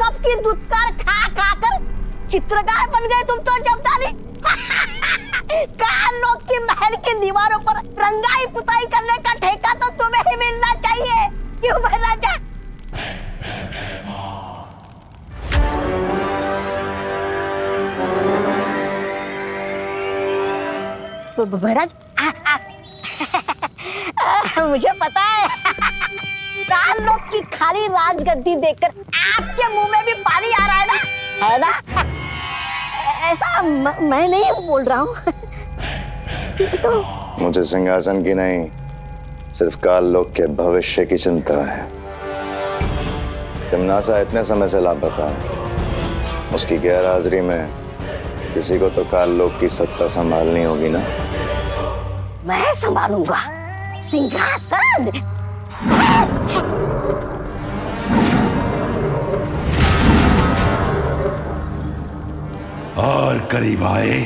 सबकी दुत्कार खा खा कर चित्रकार बन गए तुम तो जब्दारी। काल लोग की महल की दीवारों पर रंगाई पुताई करने का ठेका तो तुम्हें ही मिलना चाहिए, क्यों भाई राजा? महाराज मुझे पता है काल लोग की खाली राजगद्दी देखकर आपके मुंह में भी पानी आ रहा है ना? ऐसा मैं नहीं बोल रहा हूँ। तो मुझे सिंहासन की नहीं, सिर्फ काल लोग के भविष्य की चिंता है। तिमनासा इतने समय से लापता है, उसकी गैर हाजिरी में किसी को तो काल लोग की सत्ता संभालनी होगी ना। मैं संभालूंगा सिंहासन। और करीब आए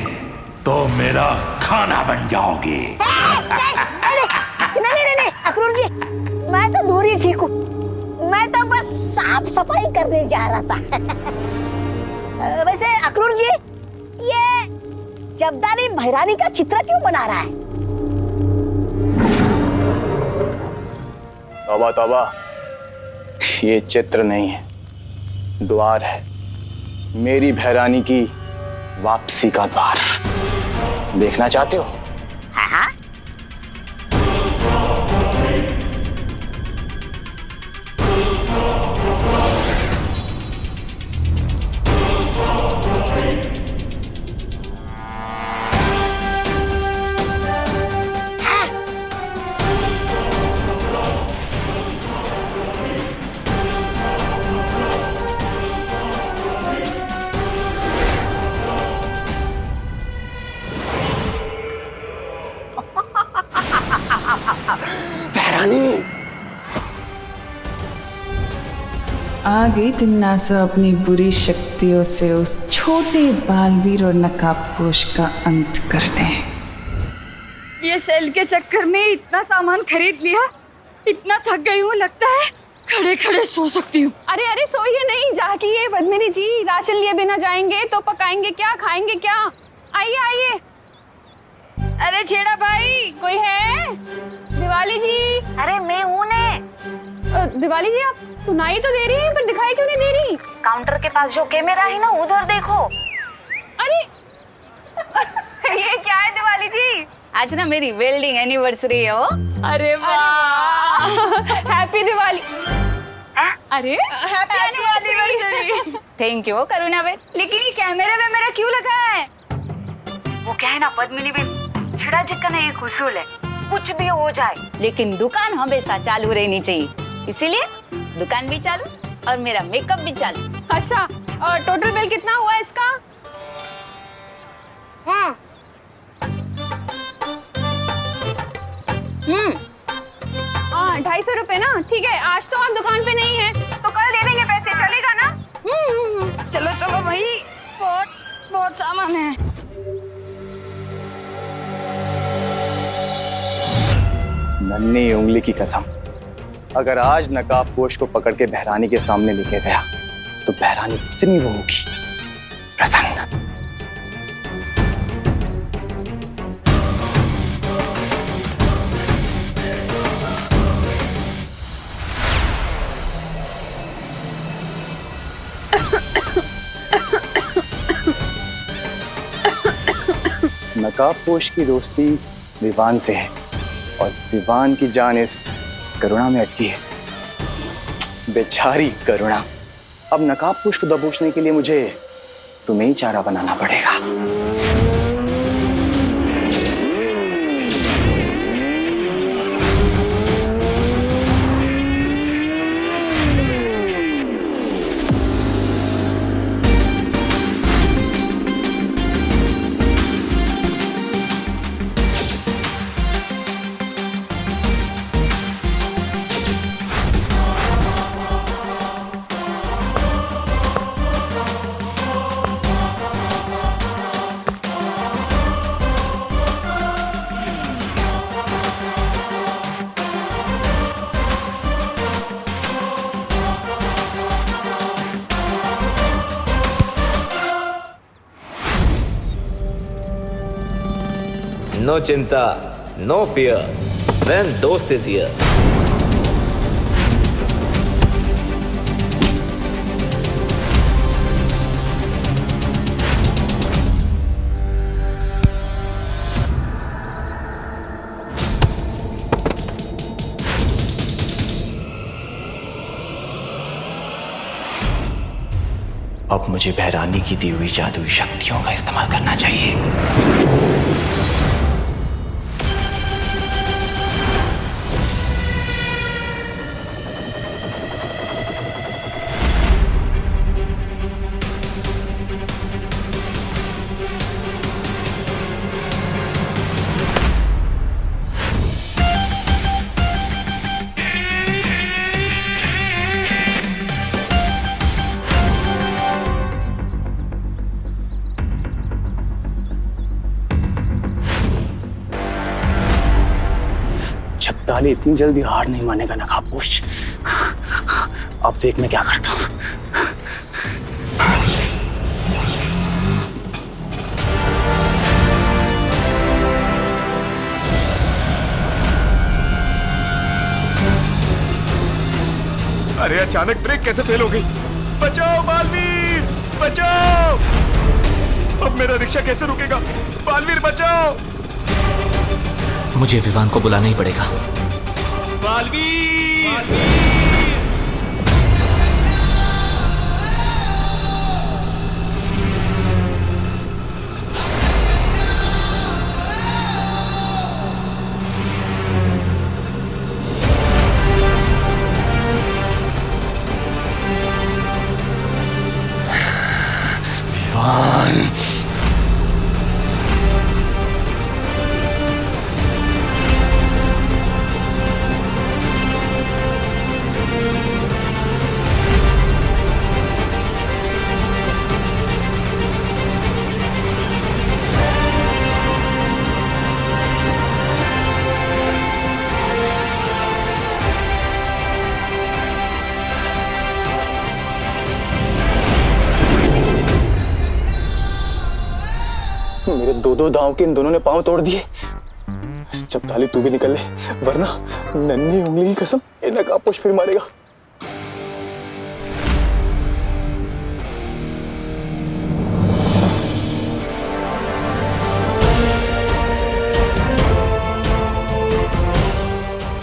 तो मेरा खाना बन जाओगे। नहीं अक्रूर जी, मैं तो दूर ही ठीक हूँ। मैं तो बस साफ सफाई करने जा रहा था। वैसे अक्रूर जी, ये जब्दारी भैरानी का चित्र क्यों बना रहा है? तौबा तौबा, ये चित्र नहीं है, द्वार है। मेरी भैरानी की वापसी का द्वार। देखना चाहते हो? हाँ। आ गई तिमनासा अपनी बुरी शक्तियों से उस छोटे बालवीर और नकाबपोश का अंत करने। ये सेल के चक्कर में इतना सामान खरीद लिया, इतना थक गई हूँ, लगता है खड़े खड़े सो सकती हूँ। अरे सोइए नहीं, जाके ये पद्मिनी जी राशन लिए बिना जाएंगे तो पकाएंगे क्या, खाएंगे क्या? आइए। अरे छेड़ा भाई, कोई है? दिवाली जी। अरे मैं हूँ ने। दिवाली जी, आप सुनाई तो दे रही हैं पर दिखाई क्यों नहीं दे रही? काउंटर के पास जो कैमरा है ना, उधर देखो। अरे ये क्या है दिवाली जी? आज ना मेरी वेल्डिंग एनिवर्सरी है। अरे वाह, हैप्पी दिवाली। अरे हैप्पी एनिवर्सरी। थैंक यू करुणा बहन। लेकिन ये कैमरे में मेरा क्यों लगा है? वो क्या है ना पद्मिनी बहन, छेड़ा जी का ना एक उसूल है, कुछ भी हो जाए लेकिन दुकान हमेशा चालू रहनी चाहिए, इसीलिए दुकान भी चालू और मेरा मेकअप भी चालू। अच्छा, और टोटल बिल कितना हुआ इसका? हाँ। 250 रुपए ना? ठीक है, आज तो आप दुकान पे नहीं है तो कल दे देंगे पैसे, चलेगा ना? चलो चलो भाई, बहुत बहुत सामान है। नन्ही उंगली की कसम, अगर आज नकाबपोश को पकड़ के बहरानी के सामने लेके गया तो बहरानी कितनी वो होगी प्रसन्न। नकाबपोश की दोस्ती विवान से है और विवान की जान इस करुणा में अटकी है। बेचारी करुणा, अब नकाबपोश को दबोचने के लिए मुझे तुम्हें ही चारा बनाना पड़ेगा। नो चिंता, नो फियर, when दोस्त is here. अब मुझे बहरानी की दी हुई जादुई शक्तियों का इस्तेमाल करना चाहिए। शब्दाली इतनी जल्दी हार नहीं मानेगा नकाबपोश। अब देख मैं क्या करता हूं। अरे अचानक ब्रेक कैसे फेल हो गई? बचाओ बालवीर, बचाओ! अब मेरा रिक्शा कैसे रुकेगा? बालवीर बचाओ! मुझे विवान को बुलाना ही पड़ेगा। बालवीर! विवान! मेरे दो दांव के इन दोनों ने पांव तोड़ दिए। जब ताली तू भी निकल ले, वरना नन्ही उंगली की कसम ये नकाबपोश फिर मारेगा।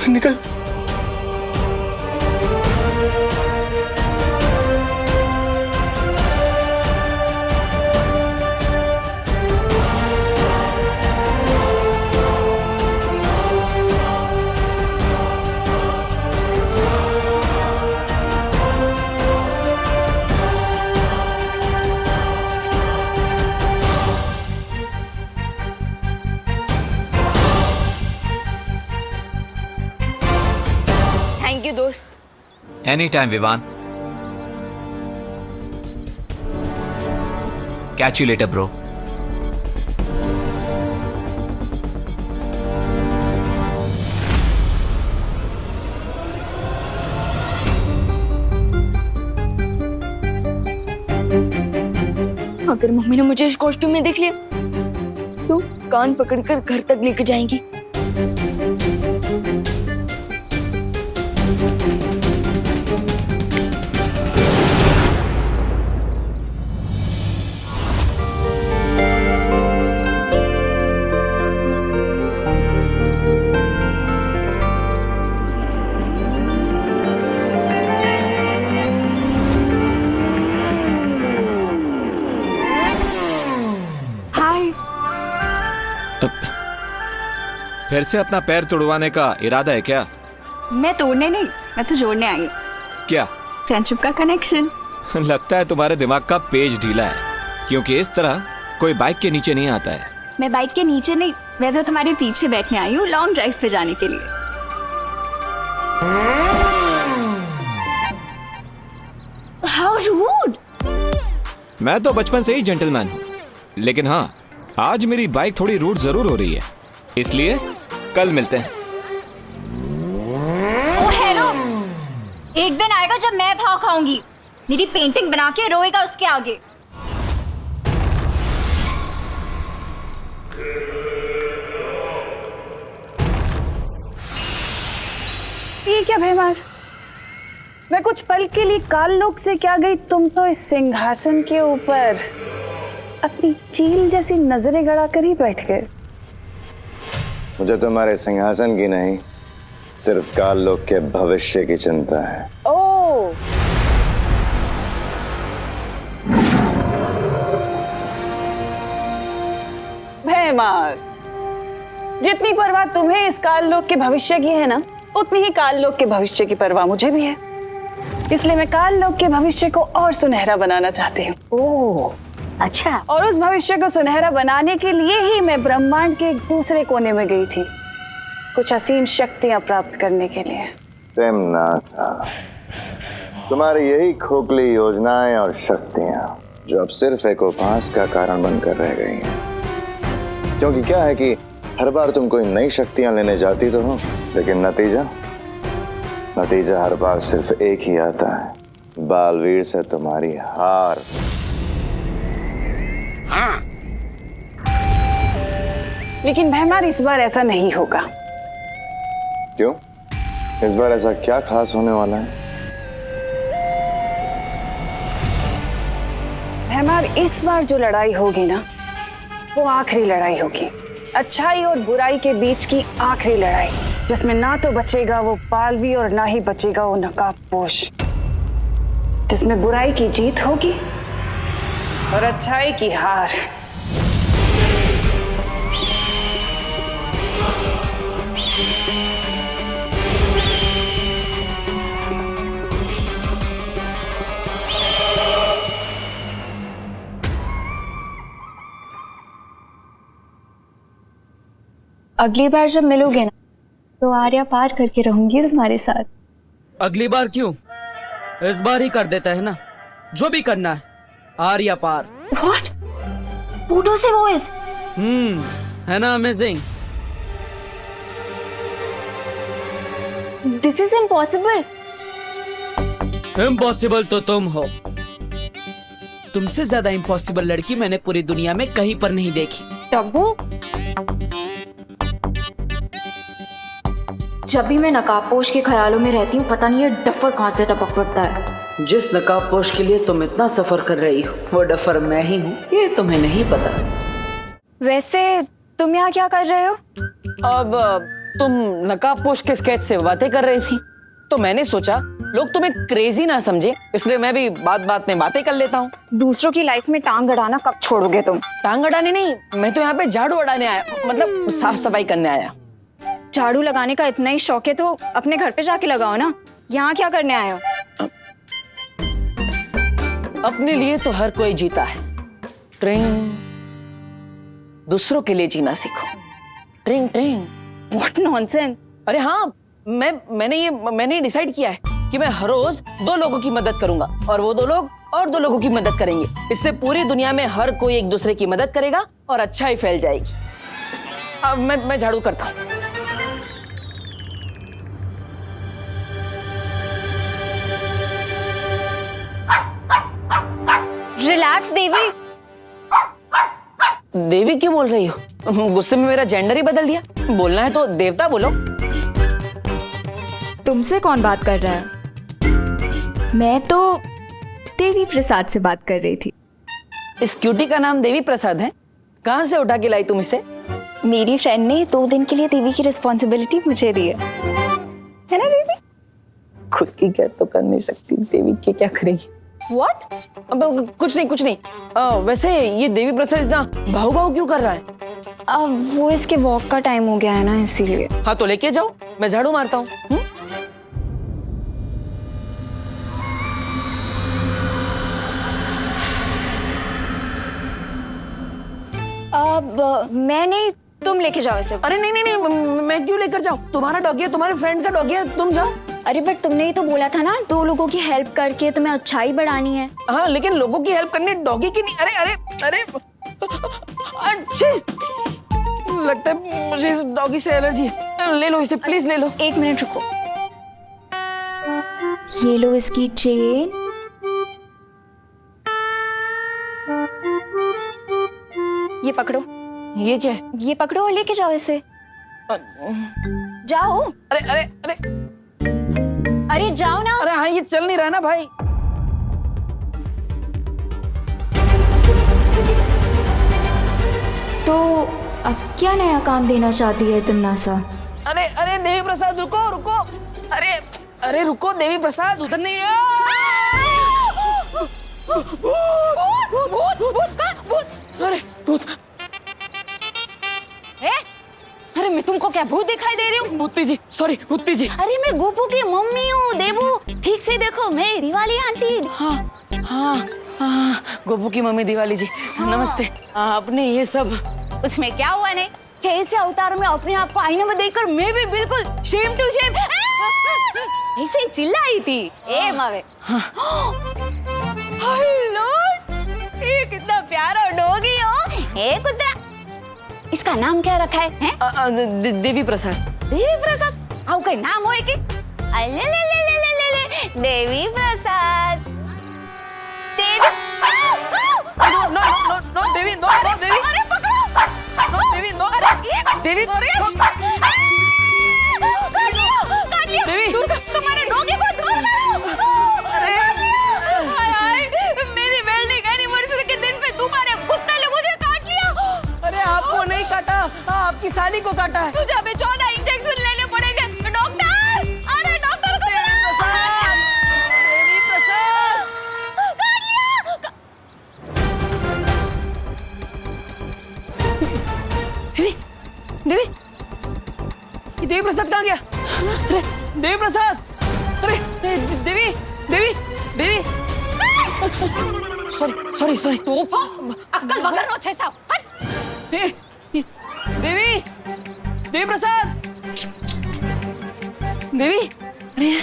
निकल। थैंक यू दोस्त। Any time Vivaan. Catch you later bro. अगर मम्मी ने मुझे इस कॉस्ट्यूम में देख लिया तो कान पकड़कर घर तक लेकर जाएंगी। फिर से अपना पैर तोड़वाने का इरादा है क्या? मैं तोड़ने नहीं, मैं तो जोड़ने आई हूँ। क्या? फ्रेंडशिप का कनेक्शन। लगता है तुम्हारे दिमाग का पेज ढीला है, क्योंकि इस तरह कोई बाइक के नीचे नहीं आता है। मैं बाइक के नीचे नहीं, वैसे तुम्हारे पीछे बैठने आई हूँ लॉन्ग ड्राइव पे जाने के लिए। How rude! मैं तो बचपन से ही जेंटलमैन हूँ, लेकिन हाँ, आज मेरी बाइक थोड़ी रूड जरूर हो रही है, इसलिए कल मिलते हैं। ओ हेलो, एक दिन आएगा जब मैं भाव खाऊंगी, मेरी पेंटिंग बना के रोएगा उसके आगे। ये क्या भैमार, मैं कुछ पल के लिए काल लोक से क्या गई, तुम तो इस सिंहासन के ऊपर अपनी चील जैसी नजरें गड़ा कर ही बैठ गए। मुझे तुम्हारे सिंहासन की नहीं, सिर्फ काल लोक के भविष्य की चिंता है। ओ, भैमार, जितनी परवाह तुम्हें इस काल लोक के भविष्य की है ना, उतनी ही काल लोक के भविष्य की परवाह मुझे भी है। इसलिए मैं काल लोक के भविष्य को और सुनहरा बनाना चाहती हूँ। ओह, अच्छा। और उस भविष्य को सुनहरा बनाने के लिए ही मैं ब्रह्मांड के एक दूसरे कोने में गई थी, कुछ असीम शक्तियां प्राप्त करने के लिए। तिमनासा, तुम्हारी यही खोखली योजनाएं और शक्तियां जो अब सिर्फ एक उपहास का कारण बनकर रह गई हैं। क्योंकि क्या है कि हर बार तुम कोई नई शक्तियां लेने जाती तो हो, लेकिन नतीजा हर बार सिर्फ एक ही आता है, बालवीर से तुम्हारी हार। हाँ। लेकिन भैमार, इस बार ऐसा नहीं होगा। क्यों? इस बार ऐसा क्या खास होने वाला है? भैमार, इस बार जो लड़ाई होगी ना, वो आखिरी लड़ाई होगी, अच्छाई और बुराई के बीच की आखिरी लड़ाई, जिसमें ना तो बचेगा वो पालवी और ना ही बचेगा वो नकाबपोश, जिसमें बुराई की जीत होगी और अच्छाई की हार। अगली बार जब मिलोगे ना, तो आर्या पार करके रहूंगी तुम्हारे साथ। अगली बार क्यों, इस बार ही कर देता है ना, जो भी करना है, आर्या पार। What? Pluto से वॉइस? है ना amazing? This is impossible. Impossible तो तुम हो। तुमसे ज्यादा इम्पॉसिबल लड़की मैंने पूरी दुनिया में कहीं पर नहीं देखी। टब्बू, जब भी मैं नकाबपोश के ख्यालों में रहती हूँ, पता नहीं ये डफर कहाँ से टपक पड़ता है। जिस नकाबपोश के लिए तुम इतना सफर कर रही हो, वो डफर मैं ही हूँ, ये तुम्हें नहीं पता। वैसे तुम यहाँ क्या कर रहे हो? अब तुम नकाबपोश के स्केच से बातें कर रही थी, तो मैंने सोचा लोग तुम्हें क्रेजी ना समझे, इसलिए मैं भी बात बात में बातें कर लेता हूँ। दूसरों की लाइफ में टांग अड़ाना कब छोड़ोगे तुम? टांग अड़ाने नहीं, मैं तो यहाँ पे झाड़ू अड़ाने आया, मतलब साफ सफाई करने आया। झाड़ू लगाने का इतना ही शौक है तो अपने घर पे जाके लगाओ ना, यहाँ क्या करने आए हो? अपने लिए तो हर कोई जीता है, ट्रिंग, दूसरों के लिए जीना सीखो। ट्रिंग ट्रिंग। What nonsense! अरे हाँ, मैंने डिसाइड किया है कि मैं हर रोज 2 लोगों की मदद करूंगा और वो 2 लोग और 2 लोगों की मदद करेंगे। इससे पूरी दुनिया में हर कोई एक दूसरे की मदद करेगा और अच्छाई फैल जाएगी। अब मैं झाड़ू करता हूँ। रिलैक्स देवी। देवी क्यों बोल रही हो? गुस्से में मेरा जेंडर ही बदल दिया। बोलना है तो देवता बोलो। तुमसे कौन बात कर रहा है? मैं तो देवी प्रसाद से बात कर रही थी। इस क्यूटी का नाम देवी प्रसाद है? कहाँ से उठा के लाई तुम इसे? मेरी फ्रेंड ने 2 दिन के लिए देवी की रिस्पॉन्सिबिलिटी मुझे दी है ना देवी? खुद की केयर तो कर नहीं सकती, देवी के क्या करेगी? What? अब कुछ नहीं। वैसे ये देवी प्रसाद इतना भाव क्यों कर रहा है? अब वो इसके वॉक का टाइम हो गया है ना, इसीलिए। हाँ तो लेके जाओ, मैं झाड़ू मारता हूँ। अब मैं नहीं, तुम लेके जाओ इसे। अरे नहीं, मैं क्यों लेकर जाऊँ? तुम्हारा डॉगी है, तुम्हारे फ्रेंड का डॉगी है, तुम जाओ। अरे बट तुमने ही तो बोला था ना 2 लोगों की हेल्प करके तुम्हें अच्छाई बढ़ानी है। हाँ लेकिन लोगों की हेल्प करनी, डॉगी की नहीं। अरे अच्छे लगता है मुझे इस डॉगी से एलर्जी है। ले लो इसे, प्लीज ले लो। 1 मिनट रुको। ये लो इसकी चेन। ये पकड़ो। ये क्या है? ये पकड़ो और लेके जाओ इसे। जाओ। अरे अरे जाओ ना। अरे हाँ, ये चल नहीं रहा ना भाई। तो अब क्या नया काम देना चाहती है तुम नासा? अरे अरे देवी प्रसाद रुको रुको। अरे अरे रुको देवी प्रसाद, उधर नहीं है। अरे भूत। अरे मैं तुमको क्या भूत दिखाई दे रही हूँ? भूती जी, सॉरी भूती जी। अरे मैं गोपू की मम्मी हूँ देवू, ठीक से देखो, मैं दिवाली आंटी। हाँ हाँ हाँ, गोपू की मम्मी दिवाली जी। हाँ। नमस्ते। आपने ये सब, उसमें क्या हुआ ने? कैसे अवतार में अपने आप को आईने में देखकर मैं भी बिल्कुल शेम टू शेम ऐसे ही चिल्लाई थी। ए मावे। हेलो, ये कितना प्यारा डॉगी हो। ए कुत्ता, इसका नाम क्या रखा है? देवी प्रसाद। देवी प्रसाद? आओ कोई नाम होए कि? अले ले ले ले ले ले ले देवी प्रसाद। देवी। नो नो नो नो देवी, नो नो देवी। अरे पकड़ो। नो देवी, नो देवी। अरे काट लिया। देवी। दूर कर, तुम्हारे डॉगी को दूर करो। अरे हाय हाय, मेरी वेल्डिंग एनिवर्सरी के दिन पे तुम्हारे कुत्ते ने मुझे काट लिया। अरे आपको नहीं काटा, आपकी साली को काटा है। तुझे अभी 14 इंजेक्शन लेने पड़ेंगे। डॉक्टर, अरे डॉक्टर को बुलाओ। देवी प्रसाद। काट लिया। देवी, देवी, ये देवी प्रसाद कहाँ गया? अरे देवी प्रसाद, अरे Devi, Devi, Devi. Sorry sorry sorry. तोफा, अक्कल बगर नो छेसा। हट। देवी, देवी प्रसाद, देवी। अरे ये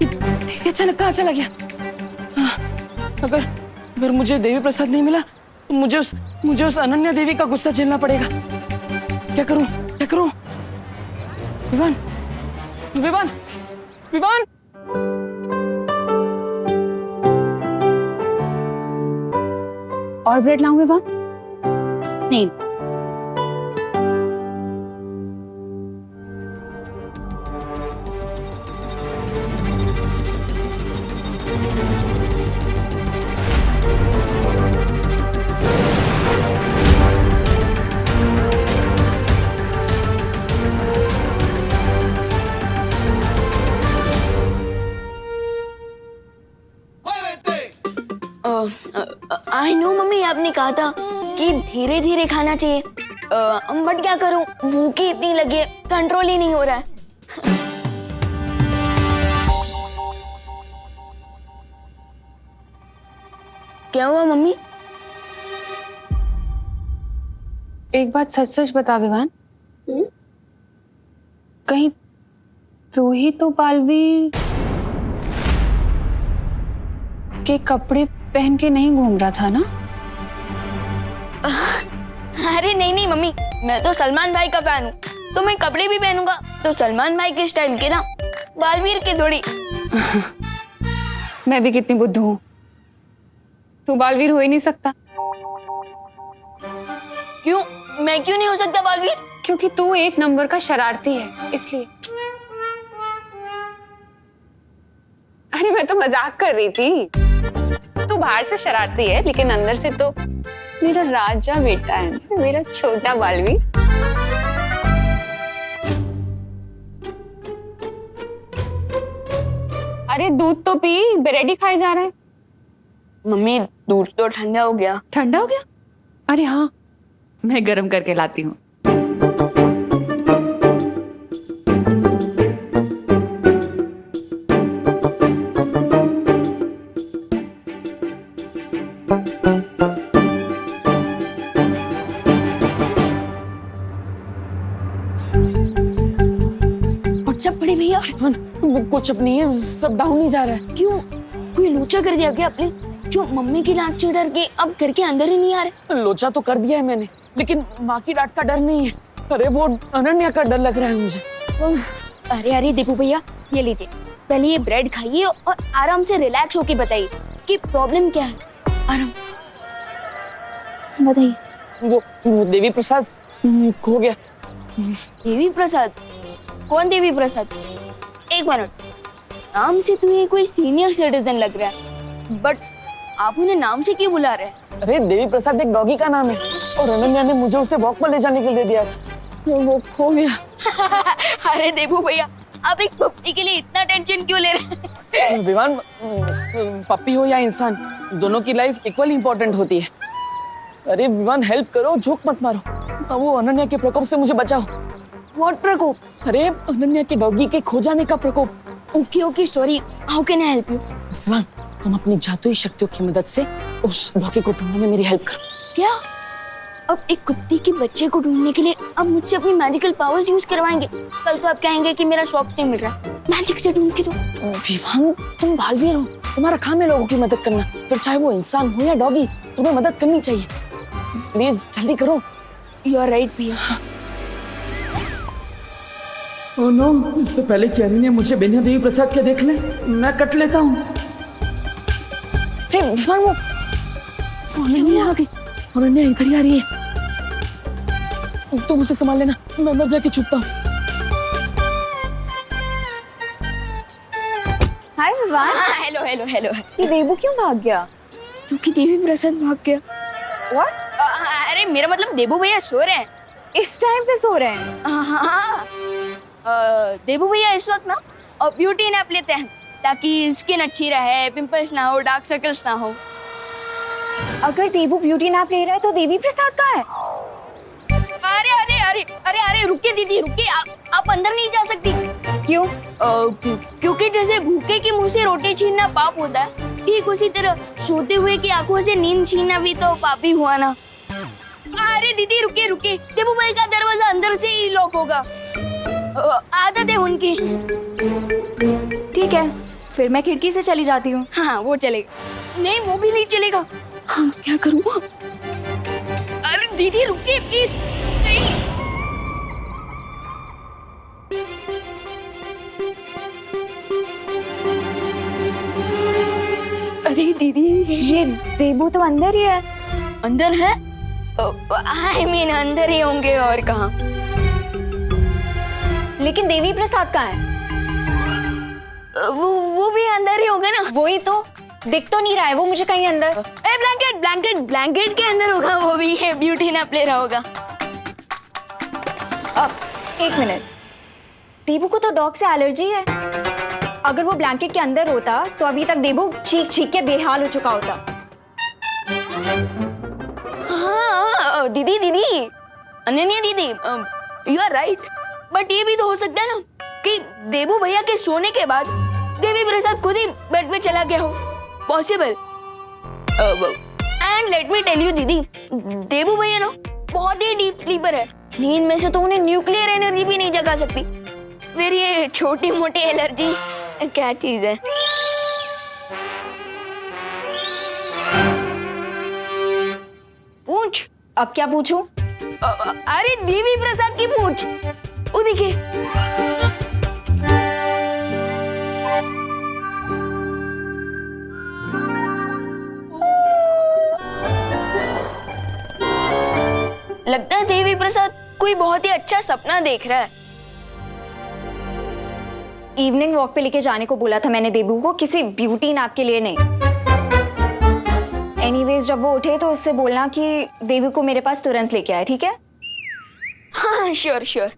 देवी अचानक कहाँ चला गया? अगर अगर मुझे देवी प्रसाद नहीं मिला तो मुझे उस अनन्या देवी का गुस्सा झेलना पड़ेगा। क्या करूं, क्या करूं? विवान, विवान, विवान। और ब्रेड लाऊं विवान? नहीं। आई नो मम्मी, आपने कहा था कि धीरे धीरे खाना चाहिए, बट क्या करूं, भूख ही इतनी लगी है, कंट्रोल ही नहीं हो रहा है। क्या हुआ मम्मी? एक बात सच सच बता विवान, कहीं तू ही तो बालवीर के कपड़े पहन के नहीं घूम रहा था ना? अरे नहीं नहीं मम्मी, मैं तो सलमान भाई का फैन हूँ, तो मैं कपड़े भी पहनूंगा तो सलमान भाई के स्टाइल के ना, बालवीर के थोड़ी। मैं भी कितनी बुद्धू हूँ, तू बालवीर हो ही नहीं सकता। क्यों? मैं क्यों नहीं हो सकता बालवीर? क्योंकि तू एक नंबर का शरारती है, इसलिए। अरे मैं तो मजाक कर रही थी, तू बाहर से शरारती है लेकिन अंदर से तो मेरा राजा बेटा है, मेरा छोटा बालवीर। अरे दूध तो पी, ब्रेड ही खाए जा रहा है। मम्मी दूध तो ठंडा हो गया। ठंडा हो गया? अरे हाँ, मैं गर्म करके लाती हूँ। बड़े भैया कुछ अब नहीं है, सब डाउन ही जा रहा है। क्यों? कोई लोचा कर दिया क्या आपने? जो मम्मी की डांट से डर के अब घर के अंदर ही नहीं आ रहे? लोचा तो कर दिया है मैंने, लेकिन माँ की डांट का डर नहीं है। अरे वो अनन्या का डर लग रहा है मुझे। अरे अरे दीपू भैया, ये लीजिए, पहले ये ब्रेड खाइए और आराम से रिलैक्स होके बताइए कि प्रॉब्लम क्या है। आराम बताइए। वो देवी प्रसाद खो गया। देवी प्रसाद? कौन देवी प्रसाद? एक मिनट, नाम से तुम्हें कोई सीनियर सिटीजन लग रहा है, बट आप उन्हें नाम से क्यों बुला रहे हैं? अरे देवी प्रसाद एक डॉगी का नाम है और अनन्या ने मुझे उसे वॉक पर ले जाने के लिए दिया था, वो खो गया। अरे देबू भैया, आप एक पप्पी के लिए इतना टेंशन क्यों ले रहे हैं? विवान, पप्पी हो या इंसान, दोनों की लाइफ इक्वली इम्पोर्टेंट होती है। अरे विवान, हेल्प करो, झोंक मत मारो। अब वो अनन्या के प्रकोप से मुझे बचाओ। व्हाट प्रकोप? अरे अनन्या के डॉगी के खो जाने का प्रकोप। Okay sorry, how can I help you? Vivaan, तुम अपनी जादुई शक्तियों की मदद से उस डॉगी को ढूंढने में मेरी हेल्प करो। क्या? अब एक कुत्ते के बच्चे को ढूंढने के लिए अब मुझसे अपनी मैजिकल पावर्स यूज करवाएंगे? कल तो आप कहेंगे कि मेरा सॉक्स नहीं मिल रहा, मैजिक से ढूंढ के दो। विवान, तुम बालवीर हो, तुम्हारा काम है लोगों की मदद करना, फिर चाहे वो इंसान हो या डॉगी, तुम्हें मदद करनी चाहिए। प्लीज जल्दी करो। यू आर राइट भैया। ओह नो, इससे पहले कि अनन्या मुझे बिना देवी प्रसाद के देख ले, मैं कट लेता हूँ। विवान, वो अनन्या आ गई। अनन्या इधर ही आ रही है। तुम उसे संभाल लेना, मैं अंदर जाके छुपता हूँ। Hi Vivaan. Hello hello hello. ये देबू क्यों भाग गया? क्योंकि देवी प्रसाद भाग गया। What? अरे मेरा मतलब देबू भैया सो रहे हैं। इस टाइम पे सो रहे हैं? हाँ। देबू भैया इस वक्त ना ब्यूटी नैप लेते हैं ताकि स्किन अच्छी रहे, पिंपल्स ना हो, डार्क सर्कल्स ना हो। अगर देबू ब्यूटी नैप ले रहा है तो देवी प्रसाद कहाँ है? अरे अरे अरे अरे अरे रुकिए दीदी, रुकिए, आप अंदर नहीं जा सकती। क्यों? क्योंकि जैसे भूखे के मुंह से रोटी छीनना पाप होता है, ठीक उसी तरह सोते हुए की आंखों से नींद छीनना भी तो पाप ही हुआ ना। अरे दीदी रुकिए रुकिए, देबू भाई का दरवाजा अंदर से ही लॉक होगा, आदत है उनकी। ठीक है, फिर मैं खिड़की से चली जाती हूँ। हाँ वो चलेगा। नहीं वो भी नहीं चलेगा। हाँ, क्या करूँ? अरे दीदी रुकिए प्लीज। नहीं। अरे दीदी, ये देबू तो अंदर ही है। अंदर है? I mean, अंदर ही होंगे और कहाँ। लेकिन देवी प्रसाद कहाँ है? वो भी अंदर ही होगा ना। वही तो, दिख तो नहीं रहा है वो मुझे कहीं अंदर। ब्लैंकेट के अंदर होगा, वो भी है, ब्यूटी नैप ले रहा होगा। अब एक मिनट, देबू को तो डॉग से एलर्जी है। अगर वो ब्लैंकेट के अंदर होता तो अभी तक देबू चीख चीख के बेहाल हो चुका होता। हाँ दीदी अनन्या दीदी, यू आर राइट, बट ये भी तो हो सकता है ना कि देबू भैया के सोने के बाद देवी प्रसाद खुद ही बेड पे चला गया हो। Possible. And let me tell you दीदी, देबू भैया ना बहुत ही डीप स्लीपर है। नींद में से तो उन्हें न्यूक्लियर एनर्जी भी नहीं जगा सकती, फिर ये छोटी मोटी एलर्जी क्या चीज है। पूछ। अब क्या पूछूं? अरे देवी प्रसाद की पूछ। वो देखिए। लगता है देवी प्रसाद कोई बहुत ही अच्छा सपना देख रहा है। इवनिंग वॉक पे लेके जाने को बोला था मैंने देबू को, किसी ब्यूटी नैप के लिए नहीं। एनीवेज जब वो उठे तो उससे बोलना कि देबू को मेरे पास तुरंत लेके आए, ठीक है? हाँ श्योर श्योर।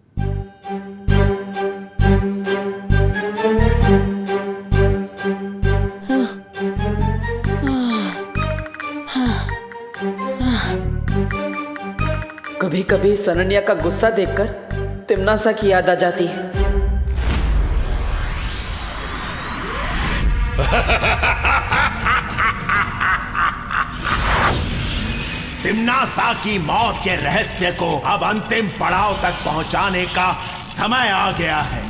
कभी कभी अनन्या का गुस्सा देखकर तिमनासा की याद आ जाती है। तिमनासा की मौत के रहस्य को अब अंतिम पड़ाव तक पहुंचाने का समय आ गया है।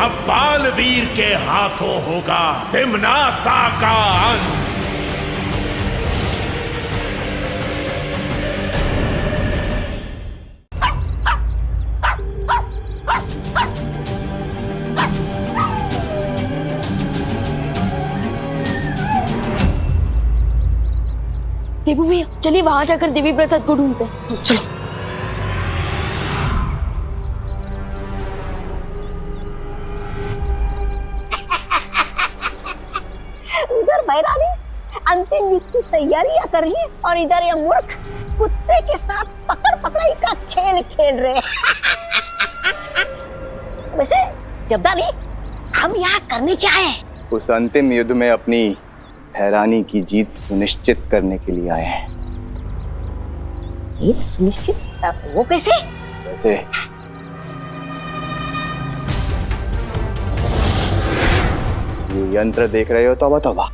अब बालवीर के हाथों होगा तिमनासा का अंत। देबू भैया चलिए वहां जाकर देवी प्रसाद को ढूंढते हैं। चलो। उधर बैरानी अंतिम युद्ध की तैयारियां कर रही है और इधर ये मूर्ख कुत्ते के साथ पकड़ पकड़ाई का खेल खेल रहे हैं। वैसे जब्दानी हम यहाँ करने क्या आए? उस अंतिम युद्ध में अपनी हैरानी की जीत सुनिश्चित करने के लिए आए हैं। जीत सुनिश्चित? वो कैसे? वैसे ये यंत्र देख रहे हो तौबा तौबा,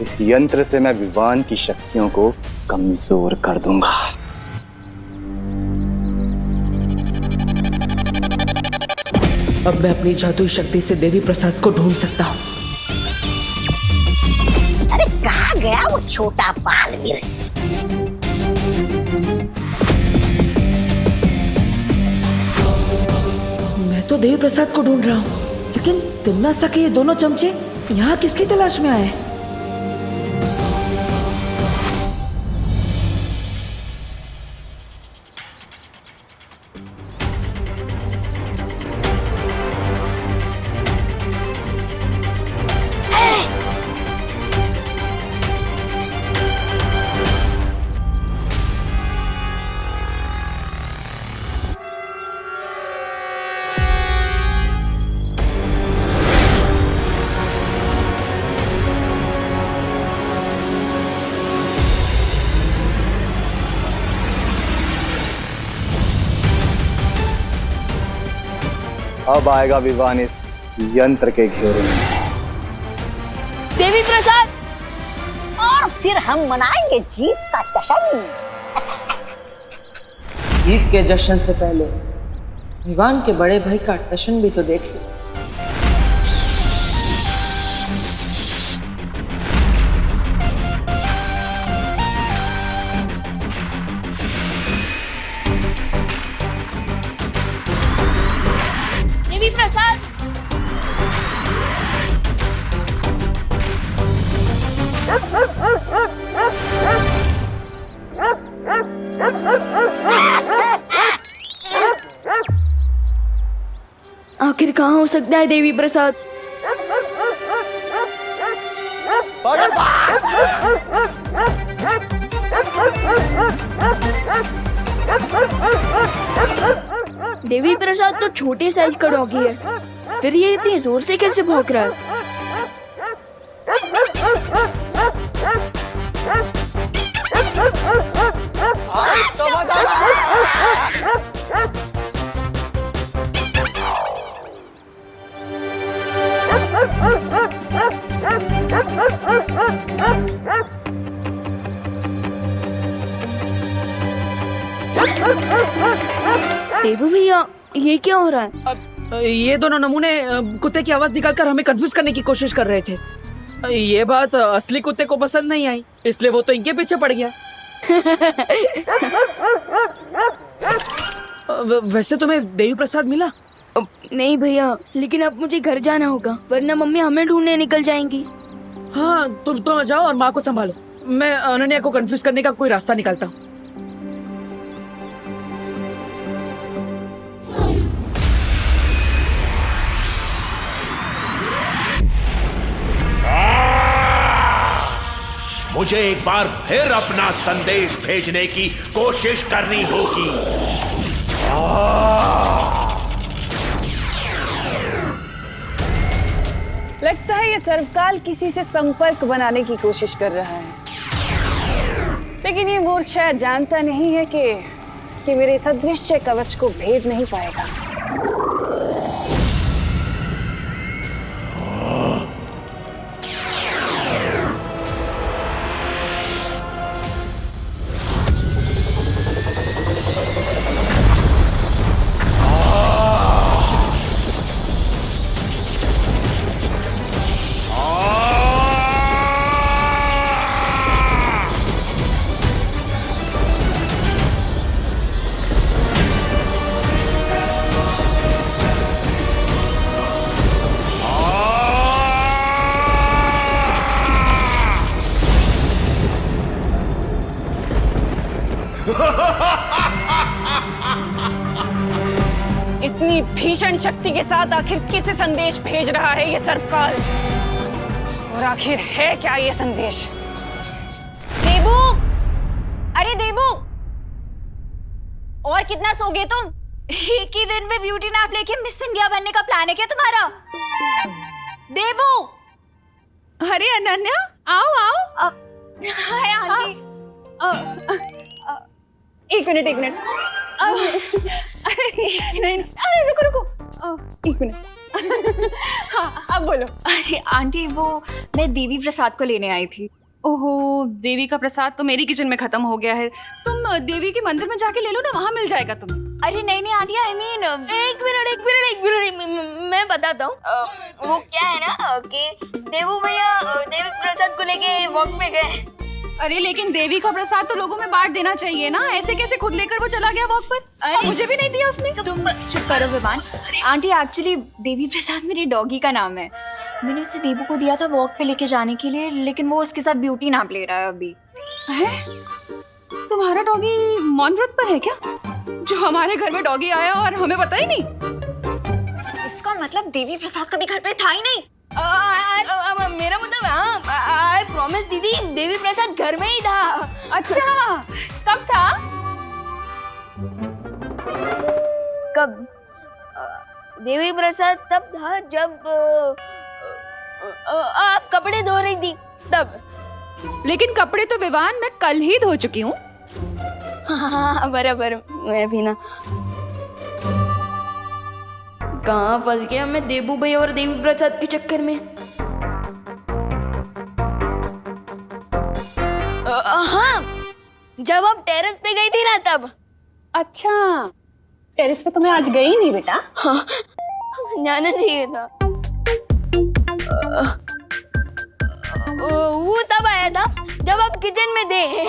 इस यंत्र से मैं विवान की शक्तियों को कमजोर कर दूंगा। अब मैं अपनी जादुई शक्ति से देवी प्रसाद को ढूंढ सकता हूँ। अरे कहाँ गया वो छोटा बालवीर? मैं तो देवी प्रसाद को ढूंढ रहा हूँ, लेकिन तिम्नासा के ये दोनों चमचे यहाँ किसकी तलाश में आए? अब आएगा विवान इस यंत्र के घेरे में। देवी प्रसाद, और फिर हम मनाएंगे जीत का जश्न। जीत के जश्न से पहले विवान के बड़े भाई का जश्न भी तो देख लो। देवी प्रसाद, आखिर कहाँ हो सकता है देवी प्रसाद? देवी प्रसाद तो छोटे साइज का डॉगी है, फिर ये इतनी जोर से कैसे भौंक रहा है? देबू भैया, ये क्या हो रहा है? ये दोनों नमूने कुत्ते की आवाज निकालकर हमें कंफ्यूज करने की कोशिश कर रहे थे। ये बात असली कुत्ते को पसंद नहीं आई, इसलिए वो तो इनके पीछे पड़ गया। वैसे तुम्हें देवी प्रसाद मिला? नहीं भैया, लेकिन अब मुझे घर जाना होगा, वरना मम्मी हमें ढूंढने निकल जाएंगी। हाँ, तुम जाओ और माँ को संभालो। मैं अनन्या को कंफ्यूज करने का कोई रास्ता निकालता हूँ। मुझे एक बार फिर अपना संदेश भेजने की कोशिश करनी होगी। लगता है ये सर्वकाल किसी से संपर्क बनाने की कोशिश कर रहा है, लेकिन ये मूर्ख शायद जानता नहीं है कि मेरे इस अदृश्य कवच को भेद नहीं पाएगा। इतनी भीषण शक्ति के साथ आखिर किस संदेश भेज रहा है ये सर्पकाल? और आखिर है क्या ये संदेश? देबू, अरे देबू, और कितना सोगे तुम? एक ही दिन में ब्यूटी नैप लेके मिस इंडिया बनने का प्लान है क्या तुम्हारा? देबू। अरे अनन्या, आओ आओ। Hi aunty. एक मिनट नहीं, अरे रुको एक मिनट। हाँ अब बोलो। अरे आंटी, वो मैं देवी प्रसाद को लेने आई थी। ओहो, देवी का प्रसाद तो मेरी किचन में खत्म हो गया है। तुम देवी के मंदिर में जाके ले लो ना, वहां मिल जाएगा तुम्हें। अरे नहीं आंटी, आई मीन एक मिनट मैं बताता हूँ। वो क्या है ना कि देवू भैया देवी प्रसाद को लेके वॉक में गए। अरे लेकिन देवी का प्रसाद तो लोगों में बांट देना चाहिए ना, ऐसे कैसे खुद लेकर वो चला गया वॉक पर? और मुझे भी नहीं दिया उसने। तुम चुप करो विवान। आंटी, एक्चुअली देवी प्रसाद मेरी डॉगी का नाम है। मैंने उसे देवू को दिया था वॉक पे लेके जाने के लिए, लेकिन वो उसके साथ ब्यूटी नाप ले रहा है अभी। है? तुम्हारा डॉगी मौन व्रत पर है क्या? जो हमारे घर में डॉगी आया और हमें पता ही नहीं। इसका मतलब देवी प्रसाद कभी घर पे था ही नहीं। मेरा मतलब आई प्रॉमिस दीदी, देवी प्रसाद घर में ही था। अच्छा, कब था? कब? देवी प्रसाद तब था जब आप कपड़े धो रही थी तब। लेकिन कपड़े तो विवान मैं कल ही धो चुकी हूँ। हाँ बराबर, मैं भी ना। कहाँ फंस गया मैं देबू भाई और देवी प्रसाद के चक्कर में। हाँ, जब आप टेरेस पे गई थी ना तब। अच्छा, टेरेस पे तो मैं आज गई नहीं बेटा। हाँ, जाना चाहिए था। वो तब आया था जब आप किचन में थे,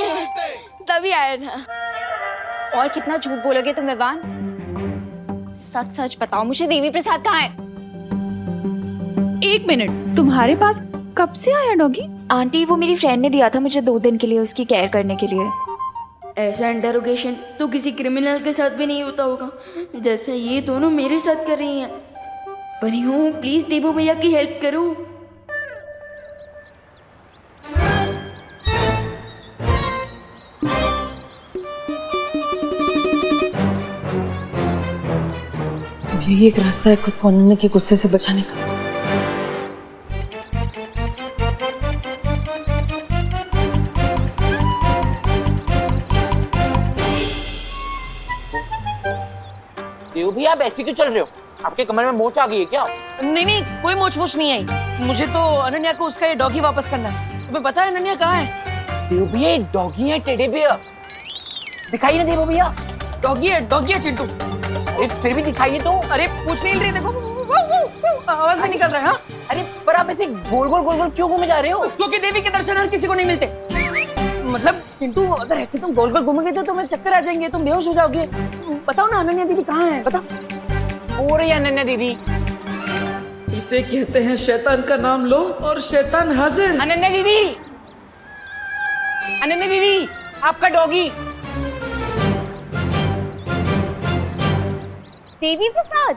तभी आया था। और कितना झूठ बोलोगे तुम विवान? सच सच बताओ मुझे, देवी प्रसाद कहाँ है? एक मिनट, तुम्हारे पास कब से आया डॉगी? आंटी, वो मेरी फ्रेंड ने दिया था मुझे 2 दिन के लिए उसकी केयर करने के लिए। ऐसा इंटरोगेशन तो किसी क्रिमिनल के साथ भी नहीं होता होगा जैसा ये दोनों मेरे साथ कर रही हैं। पर यूं प्लीज देबू भैया की हेल्प करो। यही एक रास्ता है खुद को अनन्या के गुस्से से बचाने का। देव भैया, आप ऐसे क्यों चल रहे हो? आपके कमर में मोच आ गई है क्या? नहीं, कोई मोच नहीं आई। मुझे तो अनन्या को उसका ये डॉगी वापस करना है। तुम्हें पता है अनन्या कहाँ है? देव भैया, ये डॉगी है टेडी बियर। दिखाइए ना देव भैया। डॉगी है चिंटू। अरे फिर भी दिखाइए तो। अरे पूछ नहीं रहे, देखो आवाज भी निकल रहा है। हाँ? अरे पर आप ऐसे गोल गोल क्यों घूमे जा रहे हो? क्योंकि देवी के दर्शन हर किसी को नहीं मिलते। मतलब चिंटू, अगर ऐसे तुम गोल गोल घूमोगे तो तुम्हें चक्कर आ जाएंगे, तुम बेहोश हो जाओगे। बताओ ना अनन्या दीदी कहाँ है, बताओ। हो रही है अनन्या दीदी। इसे कहते हैं शैतान का नाम लो और शैतान हाजिर। अनन्या दीदी, आपका डॉगी। देवी प्रसाद?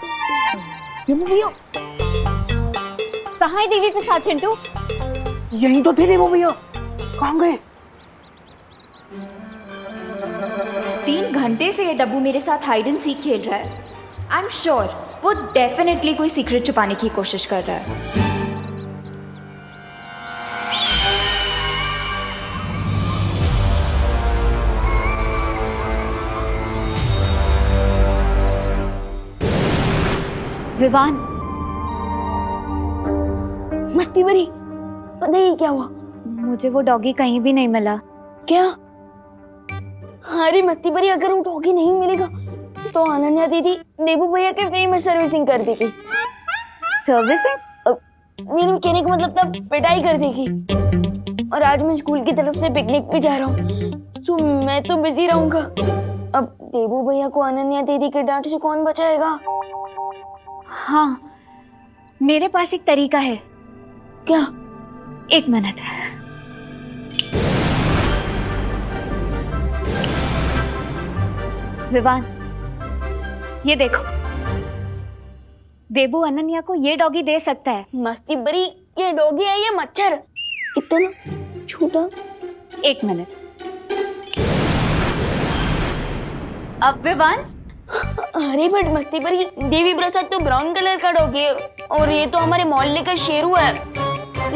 कहाँ है देवी प्रसाद चिंटू? यहीं तो थे देव भैया, कहाँ गए? 3 घंटे से ये डब्बू मेरे साथ हाइड एंड सीक खेल रहा है। आई एम श्योर वो डेफिनेटली कोई सीक्रेट छुपाने की कोशिश कर रहा है। विवान, मस्ती भरी, पता ही क्या हुआ? मुझे वो डॉगी कहीं भी नहीं मिला। क्या? अरे मस्ती भरी, अगर वो डॉगी नहीं मिलेगा तो अनन्या दीदी देबू भैया के फ्री में सर्विसिंग कर देगी। सर्विसिंग? मेरे कहने का मतलब तब पिटाई कर देगी। और आज मैं स्कूल की तरफ से पिकनिक पे जा रहा हूँ, तो मैं तो बिजी रहूंगा। अब देबू भैया को अनन्या दीदी के डांट से कौन बचाएगा? हाँ, मेरे पास एक तरीका है। क्या? 1 मिनट। विवान, ये देखो, देबू अनन्या को ये डॉगी दे सकता है। मस्ती बरी, ये डॉगी है ये मच्छर, इतना छोटा। 1 मिनट। अब विवान, अरे बट मस्ती बरी, देवी प्रसाद तो ब्राउन कलर का डॉगी है और ये तो हमारे मोहल्ले का शेरू है।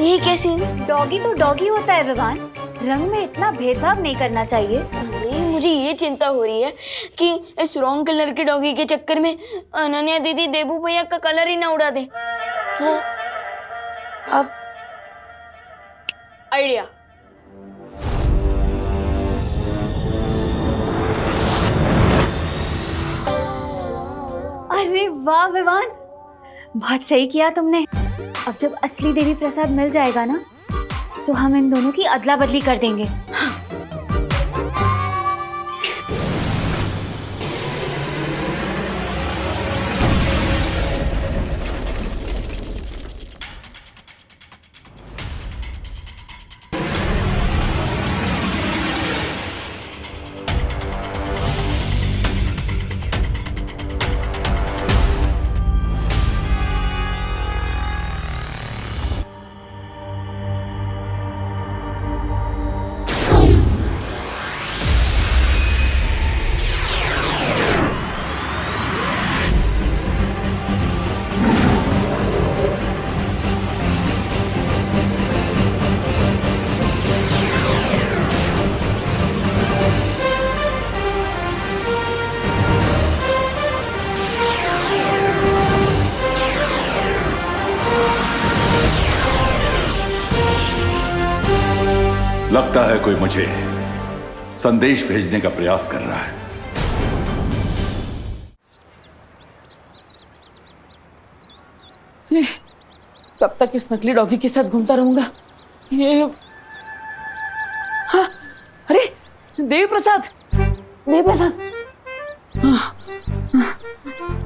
ये कैसे? डॉगी तो डॉगी होता है विवान, रंग में इतना भेदभाव नहीं करना चाहिए। अरे मुझे ये चिंता हो रही है कि इस रॉन्ग कलर के डॉगी के चक्कर में अनन्या दीदी देबू भैया का कलर ही ना उड़ा दे। तो अब आइडिया। अरे वाह विवान, बहुत सही किया तुमने। अब जब असली देवी प्रसाद मिल जाएगा ना, तो हम इन दोनों की अदला बदली कर देंगे। लगता है कोई मुझे संदेश भेजने का प्रयास कर रहा है। कब तक इस नकली डॉगी के साथ घूमता रहूंगा? ये हाँ, अरे देवी प्रसाद, देवी प्रसाद,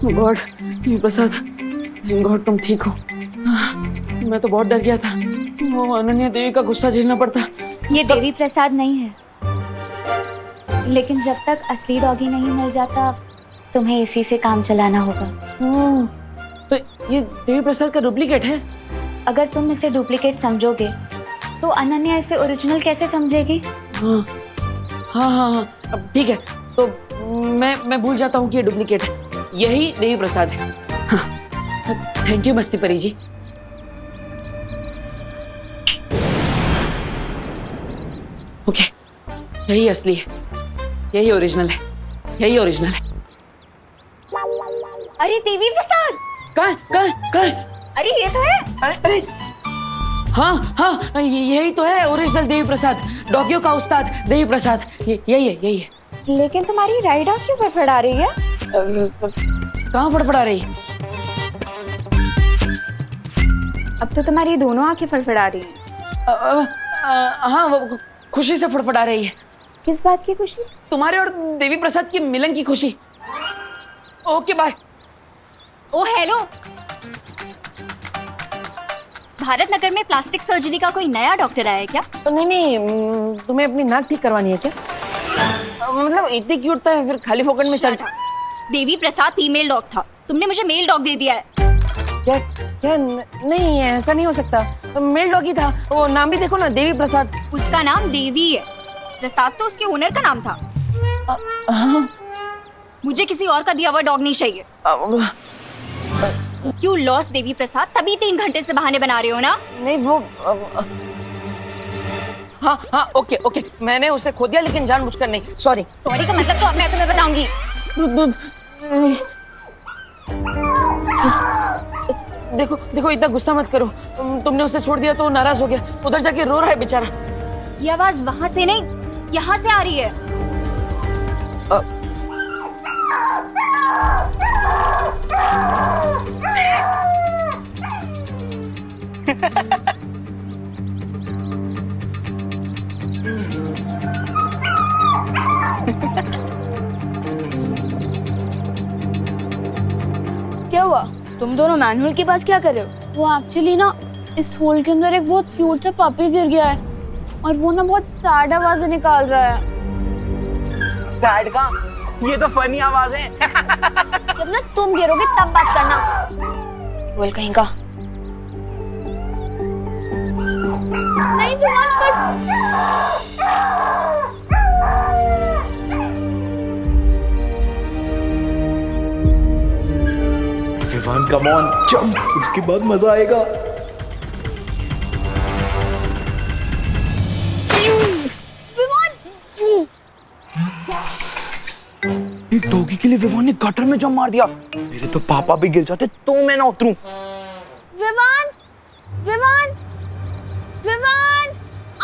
गॉड, देवी प्रसाद, गॉड तुम ठीक हो। मैं तो बहुत डर गया था, वो अनन्या देवी का गुस्सा झेलना पड़ता। ये देवी प्रसाद नहीं है, लेकिन जब तक असली डॉगी नहीं मिल जाता, तुम्हें इसी से काम चलाना होगा। तो ये देवी प्रसाद का डुप्लीकेट है? अगर तुम इसे डुप्लीकेट समझोगे, तो अनन्या इसे ओरिजिनल कैसे समझेगी? हाँ हाँ हाँ हाँ, अब ठीक है, तो मैं भूल जाता हूँ कि ये डुप्लीकेट है। यही देवी प्रसाद है। हाँ, थैंक यू मस्ती परी जी। ओके, यही असली है, यही ओरिजिनल है, यही ओरिजिनल है। अरे देवी प्रसाद, कहाँ? अरे ये तो है। अरे हाँ हाँ, यही तो है ओरिजिनल देवी प्रसाद, डॉगियों का उस्ताद देवी प्रसाद, यही है। लेकिन तुम्हारी राइड आँख क्यों फड़फड़ा रही है? कहाँ फड़फड़ा रही है? अब तो तुम्हारी दोनों आंखें फड़फड़ा रही हैं। हाँ, वो खुशी से फड़फड़ा रही है। किस बात की खुशी? तुम्हारे और देवी प्रसाद की मिलन की खुशी। Okay bye. ओ हेलो, भारत नगर में प्लास्टिक सर्जरी का कोई नया डॉक्टर आया है क्या? नहीं, तुम्हें अपनी नाक ठीक करवानी है क्या? मतलब इतनी क्यूट था, फिर खाली फोकट में surgery? Devi Prasad female dog था, तुमने मुझे मेल डॉग दे दिया है। क्या? नहीं, ऐसा नहीं हो सकता। मेल डॉग ही था, वो नाम भी देखो ना, देवी प्रसाद। उसका नाम देवी है, प्रसाद तो उसके ओनर का नाम था। मुझे किसी और का दिया हुआ डॉग नहीं चाहिए। क्यों लॉस देवी प्रसाद, तभी 3 घंटे से बहाने बना रहे हो ना? नहीं वो हाँ, ओके, मैंने उसे खो दिया, लेकिन जानबूझकर नहीं। सॉरी का मतलब तो अब मैं तुम्हें बताऊंगी। देखो इतना गुस्सा मत करो। तुमने उसे छोड़ दिया तो वो नाराज हो गया, उधर जाके रो रहा है बेचारा। ये आवाज वहां से नहीं, यहाँ से आ रही है। क्या हुआ? तुम दोनों मैनुअल के पास क्या कर रहे हो? वो एक्चुअली ना इस होल के अंदर एक बहुत क्यूट सा पपी गिर गया है और वो ना बहुत सैड आवाजें निकाल रहा है। सैड का? ये तो फनी आवाज है। जब ना तुम गिरोगे तब बात करना। बोल कहीं का। नहीं Vivaan Vivaan come on jump, उसके बाद मजा आएगा। एक डॉगी के लिए विवान ने गटर में जंप मार दिया। मेरे तो पापा भी गिर जाते तो मैं ना उतरूं। विवान विवान विवान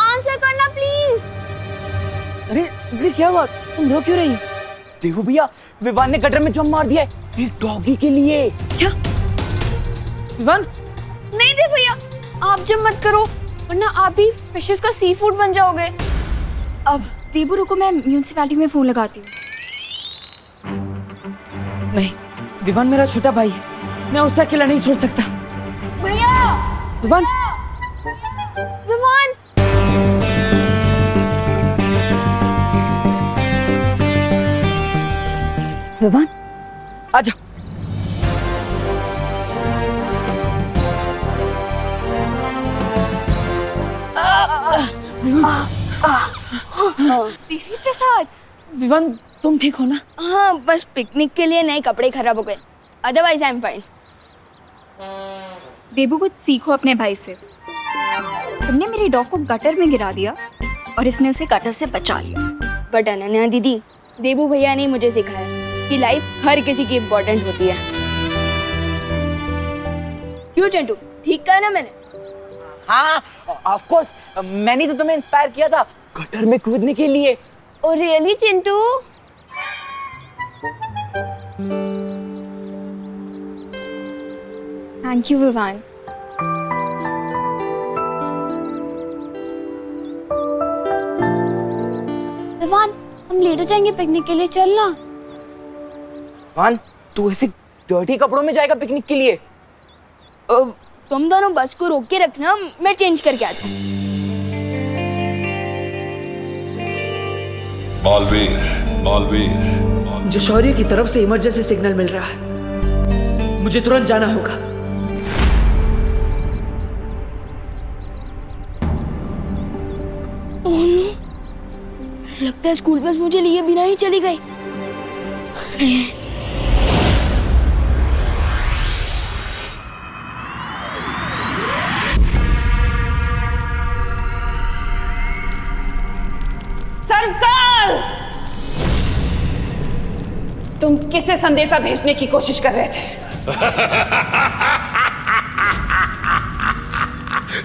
आंसर करना प्लीज। अरे क्या हुआ, तुम रो क्यों रही? देखो भैया, विवान ने गटर में जंप मार दिया है एक डॉगी के लिए। क्या विवान? नहीं दे भैया, आप जब मत करो वरना आप भी फिशेस का सी फूड बन जाओगे। अब देबू रुको, मैं म्यूनिसिपैलिटी में फोन लगाती हूँ। नहीं, विवान मेरा छोटा भाई है, मैं उसे अकेला नहीं छोड़ सकता। भैया विवान विवान विवान आजा। देवी प्रसाद। विवान तुम ठीक हो ना? हाँ, बस पिकनिक के लिए नए कपड़े खराब हो गए, अदरवाइज आई एम फाइन। देबू कुछ सीखो अपने भाई से। तुमने मेरी डॉग को गटर में गिरा दिया और इसने उसे गटर से बचा लिया। बट अनन्या दीदी, देबू भैया ने मुझे सिखाया कि लाइफ हर किसी की इम्पोर्टेंट होती है। क्यों चंटू, ठीक कहा ना मैंने? हाँ ऑफ कोर्स, मैंने तो तुम्हें इंस्पायर किया था गटर में कूदने के लिए। Oh really Chintu? Thank you Vivaan. Vivaan, हम लेट हो जाएंगे पिकनिक के लिए, चलना। विवान, तू ऐसे डर्टी कपड़ों में जाएगा पिकनिक के लिए? तुम दोनों बस को रोक के रखना, मैं चेंज करके आता हूँ। बालवीर, बालवीर, जो शौर्य की तरफ से इमरजेंसी सिग्नल मिल रहा है, मुझे तुरंत जाना होगा। लगता है स्कूल बस मुझे लिए बिना ही चली गई। सरकार, तुम किसे संदेशा भेजने की कोशिश कर रहे थे?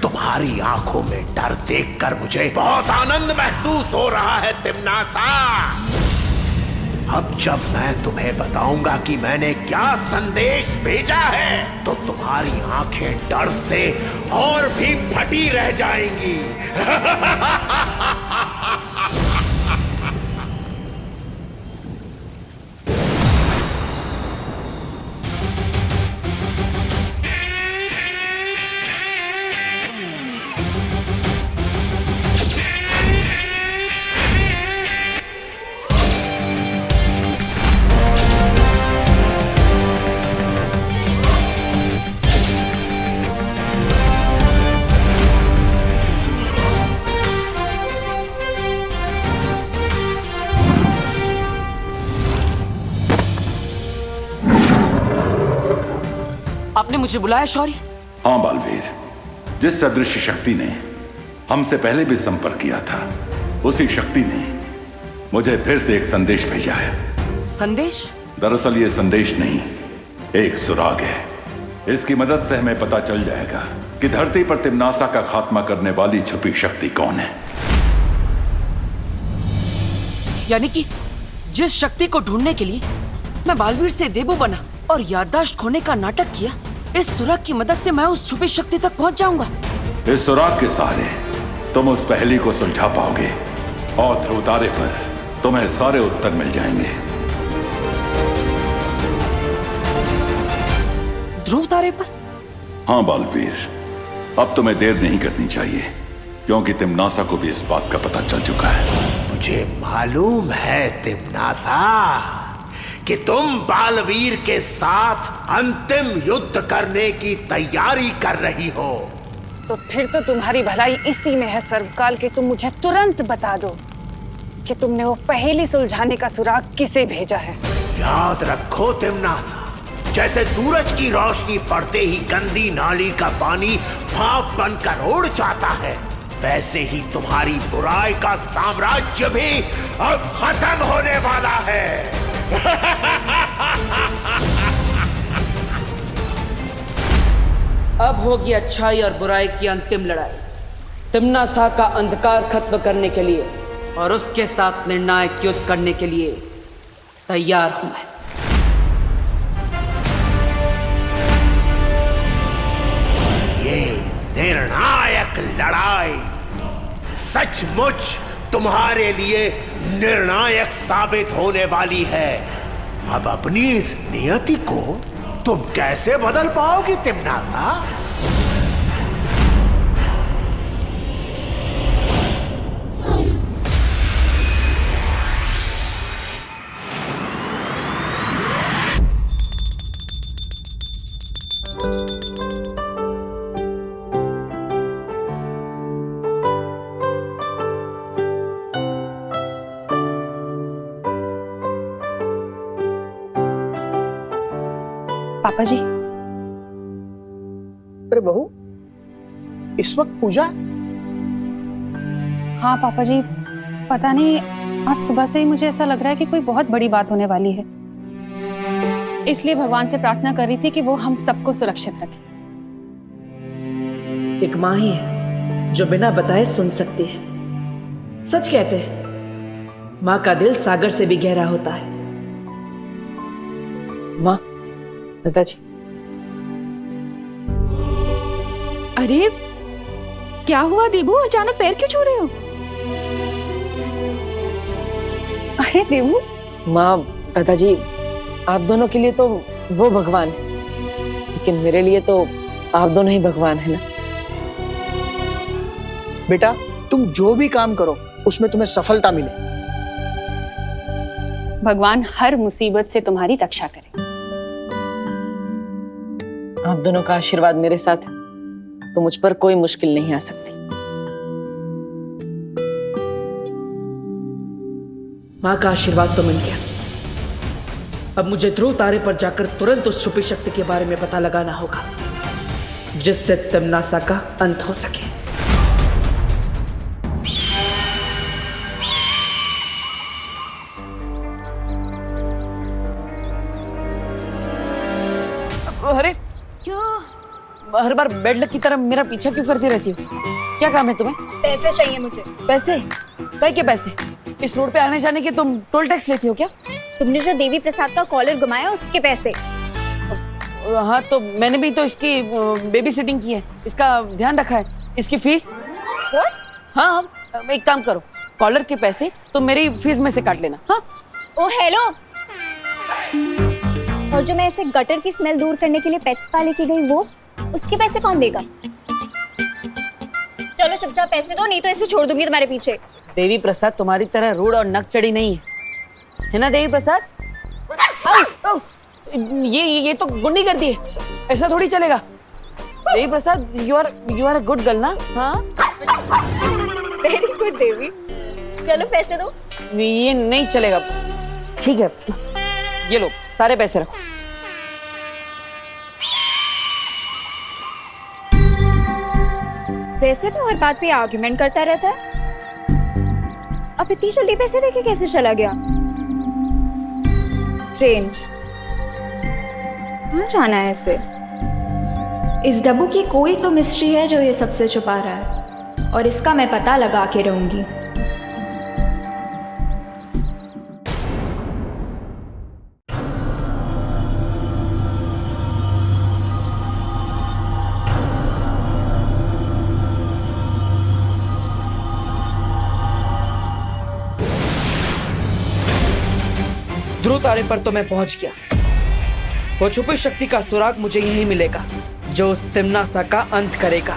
तुम्हारी आंखों में डर देखकर मुझे बहुत आनंद महसूस हो रहा है तिम्नासा। अब जब मैं तुम्हें बताऊंगा कि मैंने क्या संदेश भेजा है तो तुम्हारी आंखें डर से और भी फटी रह जाएंगी। आपने मुझे बुलाया शौर्य? हाँ बालवीर, जिस सदृश शक्ति ने हमसे पहले भी संपर्क किया था, उसी शक्ति ने मुझे फिर से एक संदेश भेजा है। संदेश? दरअसल ये संदेश नहीं, एक सुराग है। इसकी मदद से हमें पता चल जाएगा कि धरती पर तिम्नासा का खात्मा करने वाली छुपी शक्ति कौन है। यानी कि जिस शक्ति को ढूंढने के लिए मैं बालवीर से देबू बना और याददाश्त खोने का नाटक किया, इस सुराग की मदद से मैं उस छुपी शक्ति तक पहुंच जाऊंगा। इस सुराग के सहारे तुम उस पहेली को सुलझा पाओगे और ध्रुव तारे पर तुम्हें सारे उत्तर मिल जाएंगे। ध्रुव तारे पर? हाँ बालवीर, अब तुम्हें देर नहीं करनी चाहिए, क्योंकि तिम्नासा को भी इस बात का पता चल चुका है। मुझे मालूम है तिम्नासा, कि तुम बालवीर के साथ अंतिम युद्ध करने की तैयारी कर रही हो। तो फिर तो तुम्हारी भलाई इसी में है सर्वकाल कि तुम मुझे तुरंत बता दो कि तुमने वो पहेली सुलझाने का सुराग किसे भेजा है। याद रखो तिम्नासा, जैसे सूरज की रोशनी पड़ते ही गंदी नाली का पानी भाप बनकर उड़ जाता है, वैसे ही तुम्हारी बुराई का साम्राज्य भी अब खत्म होने वाला है। अब होगी अच्छाई और बुराई की अंतिम लड़ाई। तिम्नासा का अंधकार खत्म करने के लिए और उसके साथ निर्णायक युद्ध करने के लिए तैयार हूं मैं। ये निर्णायक लड़ाई सचमुच तुम्हारे लिए निर्णायक साबित होने वाली है। अब अपनी इस नियति को तुम कैसे बदल पाओगी तिम्नासा? पापा जी। अरे बहू, इस वक्त पूजा? हाँ पापा जी, पता नहीं आज सुबह से ही मुझे ऐसा लग रहा है कि कोई बहुत बड़ी बात होने वाली है, इसलिए भगवान से प्रार्थना कर रही थी कि वो हम सबको सुरक्षित रखे। एक माँ ही है जो बिना बताए सुन सकती है। सच कहते हैं माँ का दिल सागर से भी गहरा होता है। माँ, दादाजी। अरे क्या हुआ देबू, अचानक पैर क्यों छू रहे हो? अरे देबू। माँ, दादाजी, आप दोनों के लिए तो वो भगवान है, लेकिन मेरे लिए तो आप दोनों ही भगवान है ना। बेटा, तुम जो भी काम करो उसमें तुम्हें सफलता मिले। भगवान हर मुसीबत से तुम्हारी रक्षा करे। आप दोनों का आशीर्वाद मेरे साथ है तो मुझ पर कोई मुश्किल नहीं आ सकती। माँ का आशीर्वाद तो मिल गया। अब मुझे ध्रुव तारे पर जाकर तुरंत उस छुपी शक्ति के बारे में पता लगाना होगा जिससे तिम्नासा का अंत हो सके। अरे क्यों हर बार बेड लक की तरह मेरा पीछा क्यों करती रहती हो? क्या काम है तुम्हें? पैसे चाहिए मुझे। पैसे? कई के पैसे? इस रोड पे आने जाने के तुम टोल टैक्स लेती हो क्या? तुमने जो देवी प्रसाद का कॉलर घुमाया उसके पैसे। हाँ, तो मैंने भी तो इसकी बेबी सिटिंग की है, इसका ध्यान रखा है। इसकी फीस? हाँ, एक काम करो, कॉलर के पैसे तुम मेरी फीस में से काट लेना। हाँ? ओ हेलो, और जो मैं ऐसे गटर की स्मेल दूर करने के लिए पेट स्पा लेके गई वो, उसके पैसे कौन देगा? चलो चुपचाप पैसे दो, नहीं तो ऐसे छोड़ दूंगी तुम्हारे पीछे। देवी प्रसाद तुम्हारी तरह रूड और नक चढ़ी नहीं है ना देवी प्रसाद? ये तो गुंडी करती है, ऐसा थोड़ी चलेगा। Devi Prasad, you are good girl ना? हाँ, वेरी गुड देवी। चलो पैसे दो। ये नहीं चलेगा। ठीक है, ये लो सारे पैसे रखो। वैसे तो हर बात पे आर्गुमेंट करता रहता है, अब इतनी जल्दी पैसे देके कैसे चला गया? ट्रेन कहाँ जाना है इसे? इस डब्बू की कोई तो मिस्ट्री है जो ये सबसे छुपा रहा है, और इसका मैं पता लगा के रहूंगी। ध्रुव तारे पर तो मैं पहुंच गया। वो छुपी शक्ति का सुराग मुझे यही मिलेगा जो उस तिम्नासा का अंत करेगा।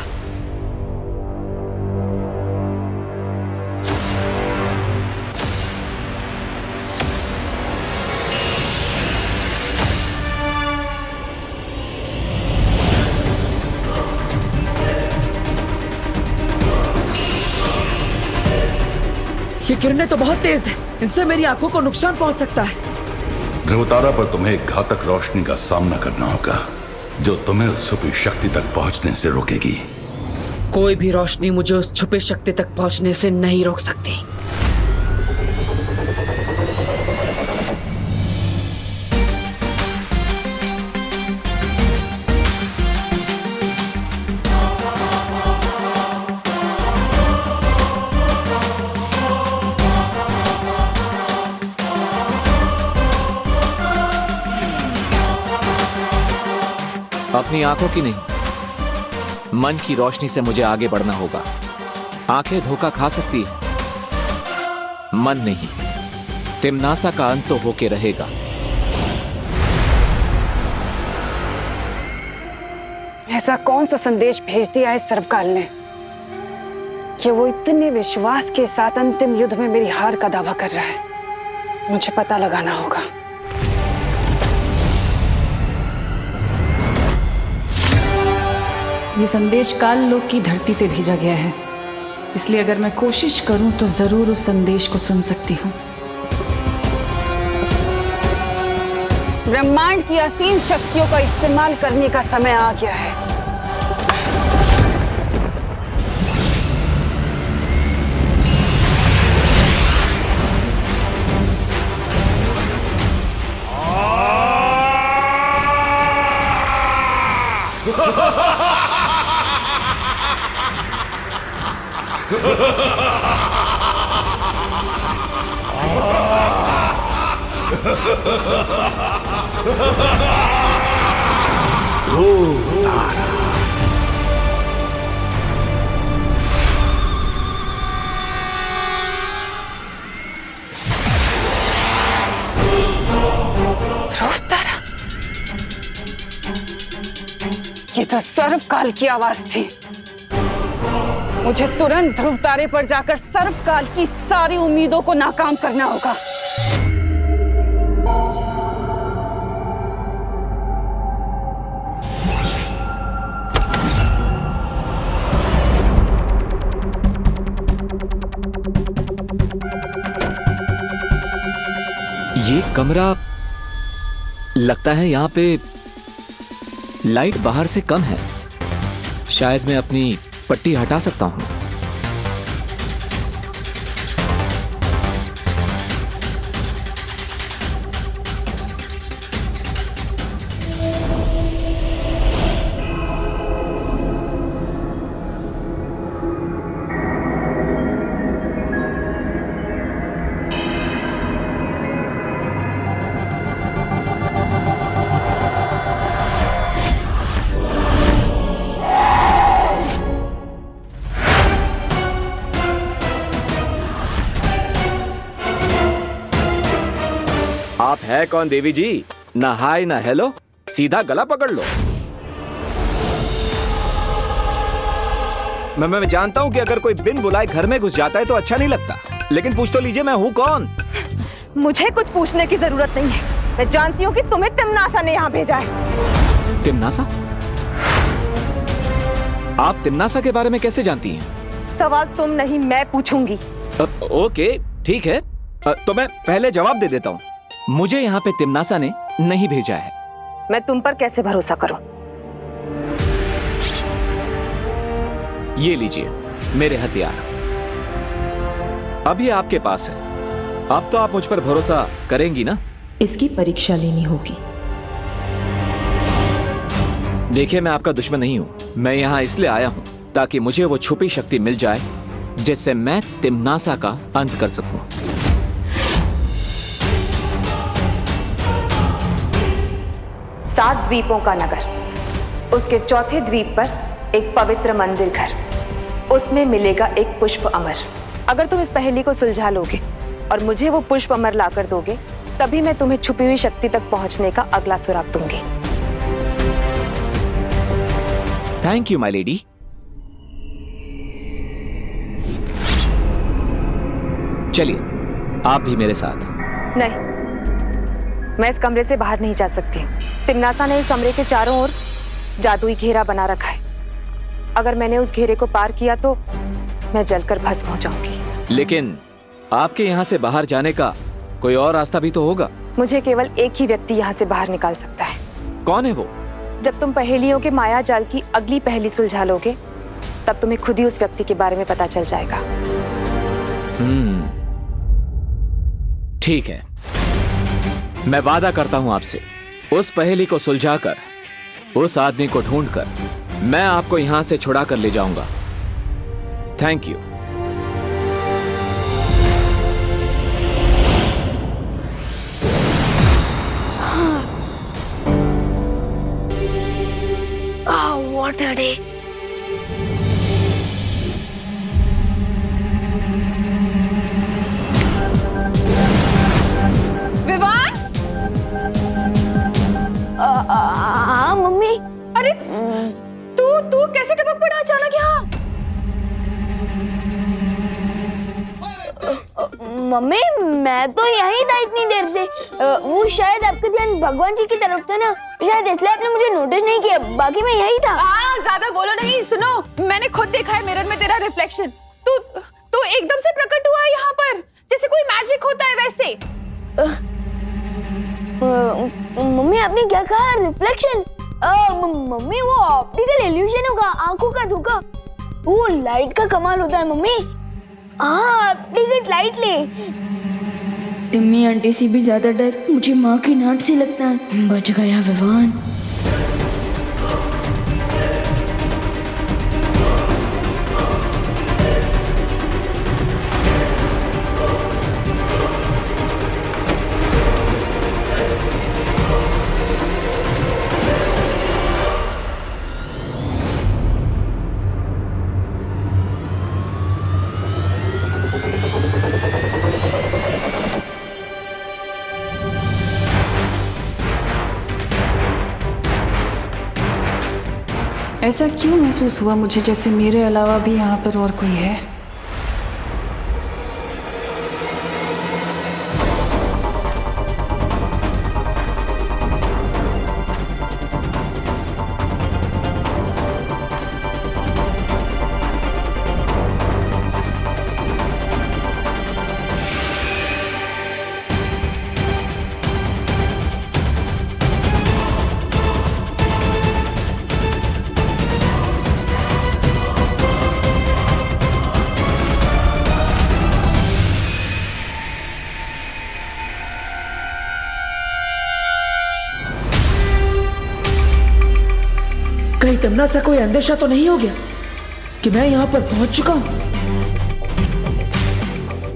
किरणें तो बहुत तेज हैं। इनसे मेरी आंखों को नुकसान पहुंच सकता है। ध्रुवतारा पर तुम्हें एक घातक रोशनी का सामना करना होगा जो तुम्हें उस छुपी शक्ति तक पहुंचने से रोकेगी। कोई भी रोशनी मुझे उस छुपी शक्ति तक पहुंचने से नहीं रोक सकती। अपनी आंखों की नहीं, मन की रोशनी से मुझे आगे बढ़ना होगा। आंखें धोखा खा सकती है, मन नहीं। तिम्नासा का अंत तो होके रहेगा। ऐसा कौन सा संदेश भेज दिया है सर्वकाल ने कि वो इतने विश्वास के साथ अंतिम युद्ध में मेरी हार का दावा कर रहा है? मुझे पता लगाना होगा। ये संदेश काल लोक की धरती से भेजा गया है, इसलिए अगर मैं कोशिश करूं तो जरूर उस संदेश को सुन सकती हूँ। ब्रह्मांड की असीम शक्तियों का इस्तेमाल करने का समय आ गया है। ध्रुवतारा, ये तो सर्वकाल की आवाज थी। मुझे तुरंत ध्रुव तारे पर जाकर सर्वकाल की सारी उम्मीदों को नाकाम करना होगा। ये कमरा लगता है यहाँ पे लाइट बाहर से कम है। शायद मैं अपनी पट्टी हटा सकता हूं। आप है कौन देवी जी? ना हाय ना हेलो, सीधा गला पकड़ लो। मैं जानता हूं कि अगर कोई बिन बुलाए घर में घुस जाता है तो अच्छा नहीं लगता, लेकिन पूछ तो लीजिए मैं हूं कौन। मुझे कुछ पूछने की जरूरत नहीं है। मैं जानती हूँ कि तुम्हें तिम्नासा ने यहाँ भेजा है। तिम्नासा? आप तिम्नासा के बारे में कैसे जानती हैं? सवाल तुम नहीं मैं पूछूंगी। ओके ठीक है, तो मैं पहले जवाब दे देता हूँ। मुझे यहाँ पे तिम्नासा ने नहीं भेजा है। मैं तुम पर कैसे भरोसा करूं? ये लीजिए मेरे हथियार, अभी आपके पास है। अब तो आप मुझ पर भरोसा करेंगी ना? इसकी परीक्षा लेनी होगी। देखिए मैं आपका दुश्मन नहीं हूँ। मैं यहाँ इसलिए आया हूँ ताकि मुझे वो छुपी शक्ति मिल जाए जिससे मैं तिम्नासा का अंत कर सकूं। सात द्वीपों का नगर, उसके चौथे द्वीप पर एक पवित्र मंदिर घर, उसमें मिलेगा एक पुष्प अमर। अगर तुम इस पहेली को सुलझा लोगे और मुझे वो पुष्प अमर लाकर दोगे, तभी मैं तुम्हें छुपी हुई शक्ति तक पहुंचने का अगला सुराग दूंगी। Thank you my lady. चलिए आप भी मेरे साथ। नहीं, मैं इस कमरे से बाहर नहीं जा सकती। तिम्नासा ने इस कमरे के चारों ओर जादुई घेरा बना रखा है। अगर मैंने उस घेरे को पार किया तो मैं जलकर भस्म हो जाऊंगी। लेकिन आपके यहाँ से बाहर जाने का कोई और रास्ता भी तो होगा। मुझे केवल एक ही व्यक्ति यहाँ से बाहर निकाल सकता है। कौन है वो? जब तुम पहेलियों के माया जाल की अगली पहेली सुलझा लोगे, तब तुम्हें खुद ही उस व्यक्ति के बारे में पता चल जाएगा। ठीक है, मैं वादा करता हूं आपसे, उस पहेली को सुलझाकर, उस आदमी को ढूंढकर मैं आपको यहां से छुड़ा कर ले जाऊंगा। Thank you. What a day. Vivaan? हाँ मम्मी। अरे तू कैसे टपक पड़ा अचानक यहाँ? मम्मी मैं तो यहीं था इतनी देर से। वो शायद आपका ध्यान भगवान जी की तरफ था ना, शायद इसलिए आपने मुझे नोटिस नहीं किया। बाकी मैं यहीं था। ज्यादा बोलो नहीं। सुनो, मैंने खुद देखा है मिरर में तेरा रिफ्लेक्शन। तू एकदम से प्रकट हुआ है यहाँ पर, जैसे कोई मैजिक होता है वैसे। मम्मी आपने क्या कहा? रिफ्लेक्शन? मम्मी वो ऑप्टिकल इल्यूशन होगा, आंखों का धोखा। वो लाइट का कमाल होता है मम्मी। हाँ, टिकट लाइट ले। टिम्मी आंटी से भी ज्यादा डर मुझे माँ की डांट से लगता है। बच गया विवान। ऐसा क्यों महसूस हुआ मुझे जैसे मेरे अलावा भी यहाँ पर और कोई है? कहीं तमन्ना सा कोई अंदेशा तो नहीं हो गया कि मैं यहाँ पर पहुंच चुका हूँ?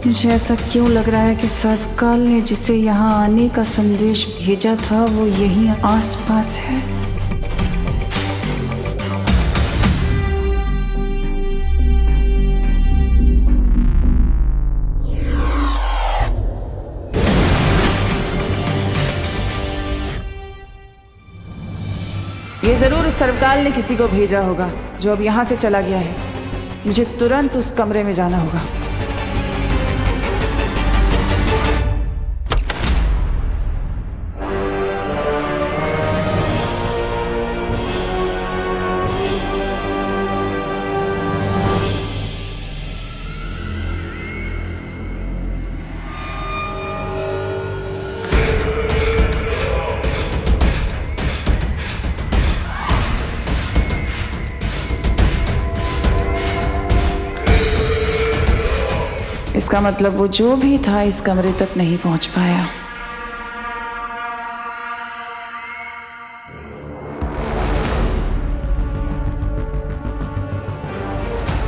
मुझे ऐसा क्यों लग रहा है कि सर्वकाल ने जिसे यहाँ आने का संदेश भेजा था वो यहीं आसपास है। ये जरूर उस सर्वकाल ने किसी को भेजा होगा जो अब यहाँ से चला गया है। मुझे तुरंत उस कमरे में जाना होगा। इसका मतलब वो जो भी था इस कमरे तक नहीं पहुंच पाया।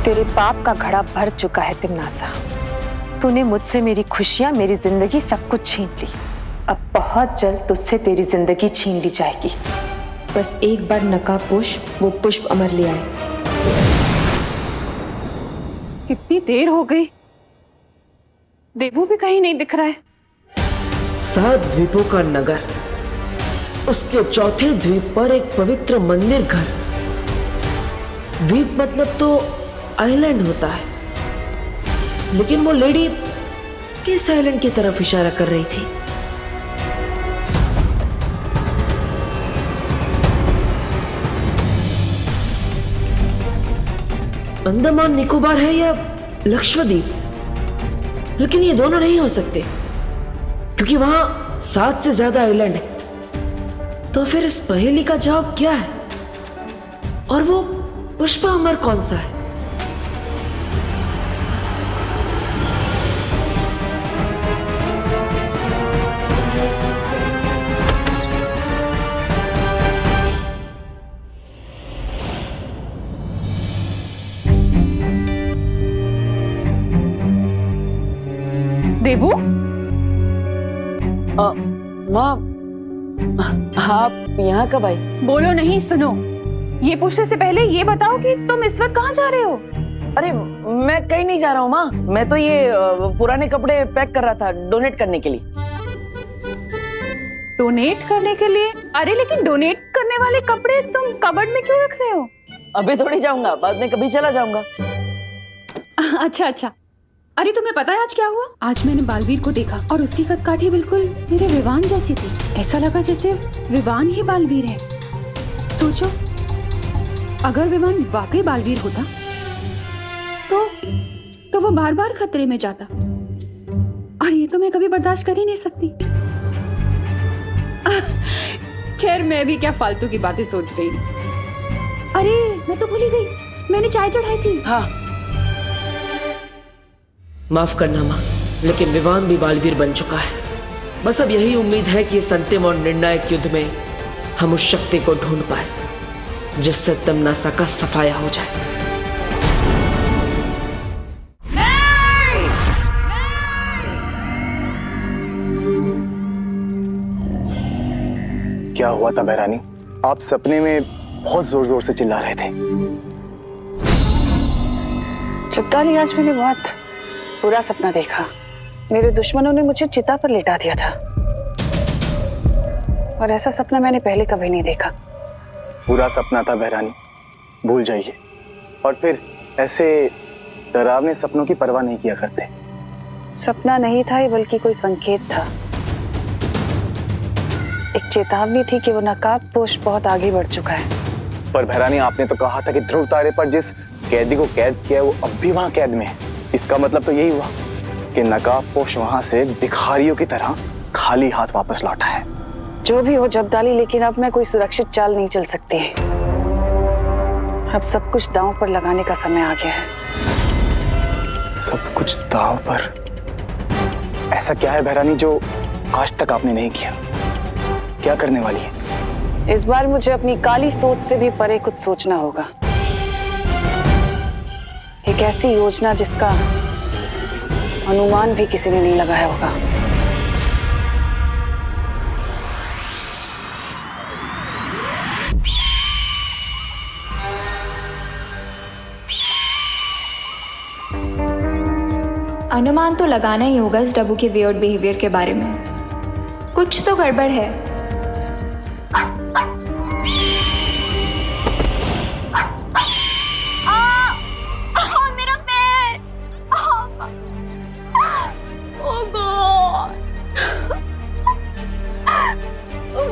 तेरे पाप का घड़ा भर चुका है तिमनासा। तूने मुझसे मेरी खुशियां, मेरी जिंदगी सब कुछ छीन ली। अब बहुत जल्द तुझसे तेरी जिंदगी छीन ली जाएगी। बस एक बार नकाबपोश वो पुष्प अमर ले आए। कितनी देर हो गई, देवू भी कहीं नहीं दिख रहा है। 7 द्वीपों का नगर, उसके चौथे द्वीप पर एक पवित्र मंदिर घर। द्वीप मतलब तो आइलैंड होता है, लेकिन वो लेडी किस आइलैंड की तरफ इशारा कर रही थी? अंडमान निकोबार है या लक्षद्वीप? लेकिन ये दोनों नहीं हो सकते क्योंकि वहां 7 से ज्यादा आइलैंड है। तो फिर इस पहेली का जवाब क्या है? और वो पुष्पा अमर कौन सा है? देबू, माँ आप यहाँ कब आई? बोलो नहीं, सुनो। ये पूछने से पहले ये बताओ कि तुम इस वक्त कहाँ जा रहे हो? अरे मैं कहीं नहीं जा रहा हूँ माँ, मैं तो ये पुराने कपड़े पैक कर रहा था डोनेट करने के लिए। डोनेट करने के लिए? अरे लेकिन डोनेट करने वाले कपड़े तुम कबर्ड में क्यों रख रहे हो? अभी थोड़ी जाऊंगा, बाद में कभी चला जाऊंगा। अच्छा अच्छा। अरे तुम्हें पता है आज क्या हुआ? आज मैंने बालवीर को देखा और उसकी कदकाठी बिल्कुल मेरे विवान जैसी थी। ऐसा लगा जैसे विवान ही बालवीर है। सोचो, अगर विवान वाकई बालवीर होता तो वो बार बार खतरे में जाता, और ये तो मैं कभी बर्दाश्त कर ही नहीं सकती। खैर, मैं भी क्या फालतू की बातें सोच रही हूँ। अरे मैं तो भूल ही गई, मैंने चाय चढ़ाई थी। हाँ, माफ करना माँ, लेकिन विवान भी बालवीर बन चुका है। बस अब यही उम्मीद है कि इस अंतिम और निर्णायक युद्ध में हम उस शक्ति को ढूंढ पाए जिससे तमनासा का सफाया हो जाए। क्या हुआ था बहरानी? आप सपने में बहुत जोर जोर से चिल्ला रहे थे। चित्ताली, आज मैंने बहुत बुरा सपना देखा। मेरे दुश्मनों ने मुझे चिता पर लेटा दिया था, और ऐसा सपना मैंने पहले कभी नहीं देखा। पूरा सपना था बहरानी, भूल जाइए। और फिर ऐसे डरावने सपनों की परवाह नहीं किया करते। सपना नहीं था ये, बल्कि कोई संकेत था। एक चेतावनी थी कि वो नकाबपोश बहुत आगे बढ़ चुका है। पर बहरानी, आपने तो कहा था कि ध्रुव तारे पर जिस कैदी को कैद किया है वो अब भी वहां कैद में है। इसका मतलब तो यही हुआ कि नकाबपोश वहां से भिखारियों की तरह खाली हाथ वापस लौटा है। जो भी हो जब्दाली, लेकिन अब मैं कोई सुरक्षित चाल नहीं चल सकती। अब सब कुछ दांव पर लगाने का समय आ गया है। सब कुछ दांव पर? ऐसा क्या है बहरानी जो आज तक आपने नहीं किया? क्या करने वाली है? इस बार मुझे अपनी काली सोच से भी परे कुछ सोचना होगा। एक ऐसी योजना जिसका अनुमान भी किसी ने नहीं लगाया होगा। अनुमान तो लगाना ही होगा इस डब्बू के वियर्ड बिहेवियर के बारे में। कुछ तो गड़बड़ है। मेरा पैर! ओह गॉड!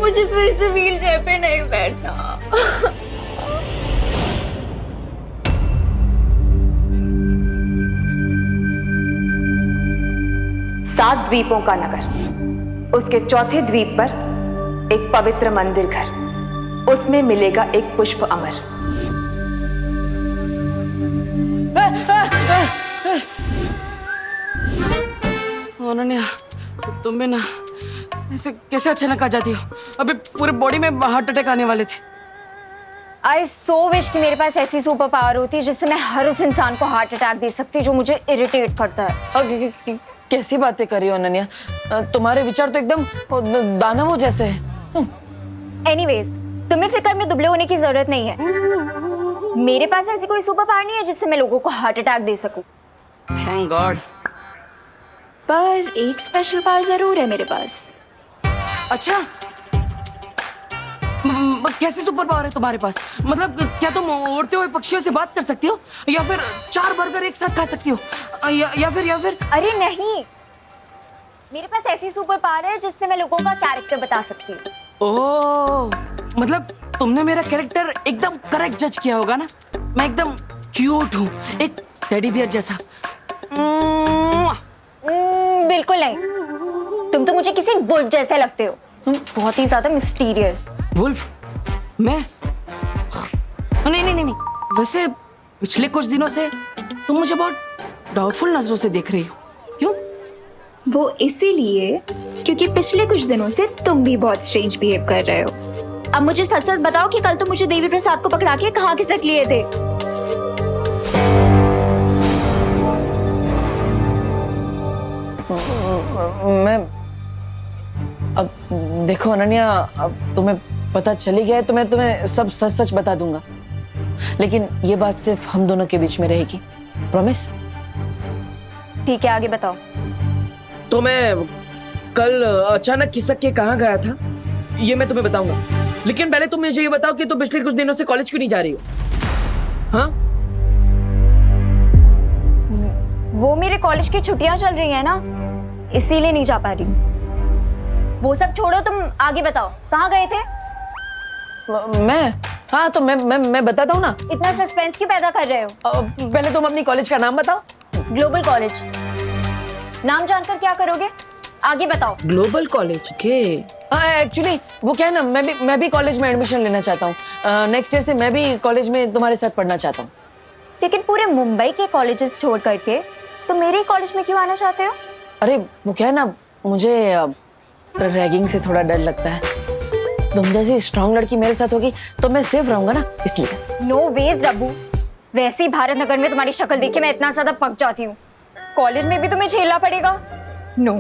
मुझे फिर से व्हील चेयर पे नहीं बैठना। सात द्वीपों का नगर, उसके चौथे द्वीप पर एक पवित्र मंदिर घर, उसमें मिलेगा एक पुष्प अमर। अनन्या, तुम भी ना ऐसे कैसे अचानक आ जाती हो? अभी पूरे बॉडी में हार्ट अटैक आने वाले थे। आई सो विश कि मेरे पास ऐसी सुपर पावर होती जिससे मैं हर उस इंसान को हार्ट अटैक दे सकती जो मुझे इरिटेट करता है। कैसी बातें कर रही हो अनन्या? तुम्हारे विचार तो एकदम दानवों जैसे हैं। एनीवेज, तुम्हें फिक्र में दुबले होने की जरूरत नहीं है। मेरे पास ऐसी कोई सुपर पावर नहीं है जिससे मैं लोगों को हार्ट अटैक दे सकूं। Thank God. पर एक स्पेशल पावर जरूर है मेरे पास। अच्छा, कैसे सुपर पावर है तुम्हारे पास? मतलब क्या तुम उड़ते हुए पक्षियों से बात कर सकती हो, या फिर 4 बर्गर एक साथ खा सकती हो, या फिर अरे नहीं, मेरे पास ऐसी सुपर पावर है जिससे मैं लोगों का कैरेक्टर बता सकती हूँ। ओह, मतलब तुमने मेरा कैरेक्टर एकदम करेक्ट जज किया होगा ना? मैं एकदम क्यूट हूँ, एक टेडी बियर जैसा। बिल्कुल नहीं, तुम तो मुझे किसी वुल्फ जैसे लगते हो, बहुत ही ज्यादा मिस्टीरियस। वुल्फ? मैं? नहीं नहीं नहीं नहीं, वैसे पिछले कुछ दिनों से तुम मुझे बहुत डाउटफुल नजरों से देख रही हो, क्यों? वो इसीलिए क्योंकि पिछले कुछ दिनों से तुम भी बहुत स्ट्रेंज बिहेव कर रहे हो। अब मुझे सच सच बताओ कि कल तुम मुझे देवी प्रसाद को पकड़ा के कहाँ खिसक लिए थे? मैं अब देखो अनन्या, अब तुम्हें पता चली गया है तो मैं तुम्हें सब सच सच बता दूंगा, लेकिन ये बात सिर्फ हम दोनों के बीच में रहेगी, प्रॉमिस? ठीक है, आगे बताओ। तो मैं कल अचानक खिसक के कहाँ गया था ये मैं तुम्हें बताऊंगा, लेकिन पहले तुम मुझे ये बताओ कि तुम पिछले कुछ दिनों से कॉलेज क्यों नहीं जा रही हो? हाँ? वो मेरे कॉलेज की छुट्टियां चल रही है ना, इसीलिए नहीं जा पा रही हूँ। वो सब छोड़ो, तुम आगे बताओ, कहाँ गए थे? मैं? हाँ तो मैं बताता हूँ ना। इतना सस्पेंस क्यों पैदा कर रहे हो? पहले तुम अपनी कॉलेज का नाम बताओ। Global college. नाम जानकर क्या करोगे? आगे बताओ। ग्लोबल कॉलेज के? एक्चुअली वो क्या है ना, मैं भी कॉलेज में एडमिशन लेना चाहता हूँ। नेक्स्ट ईयर से मैं भी कॉलेज में तुम्हारे साथ पढ़ना चाहता हूँ। लेकिन पूरे मुंबई के कॉलेजेस छोड़ करके तुम मेरे ही कॉलेज में क्यों आना चाहते हो? अरे वो क्या है ना, मुझे रैगिंग से थोड़ा डर लगता है। तुम जैसी स्ट्रांग लड़की मेरे साथ होगी तो मैं सेफ रहूंगा ना, इसलिए। नो वेज रब्बू, वैसे ही भारत नगर में तुम्हारी शक्ल देख के मैं इतना ज्यादा पक जाती हूँ, कॉलेज में भी तुम्हें झेलना पड़ेगा। No,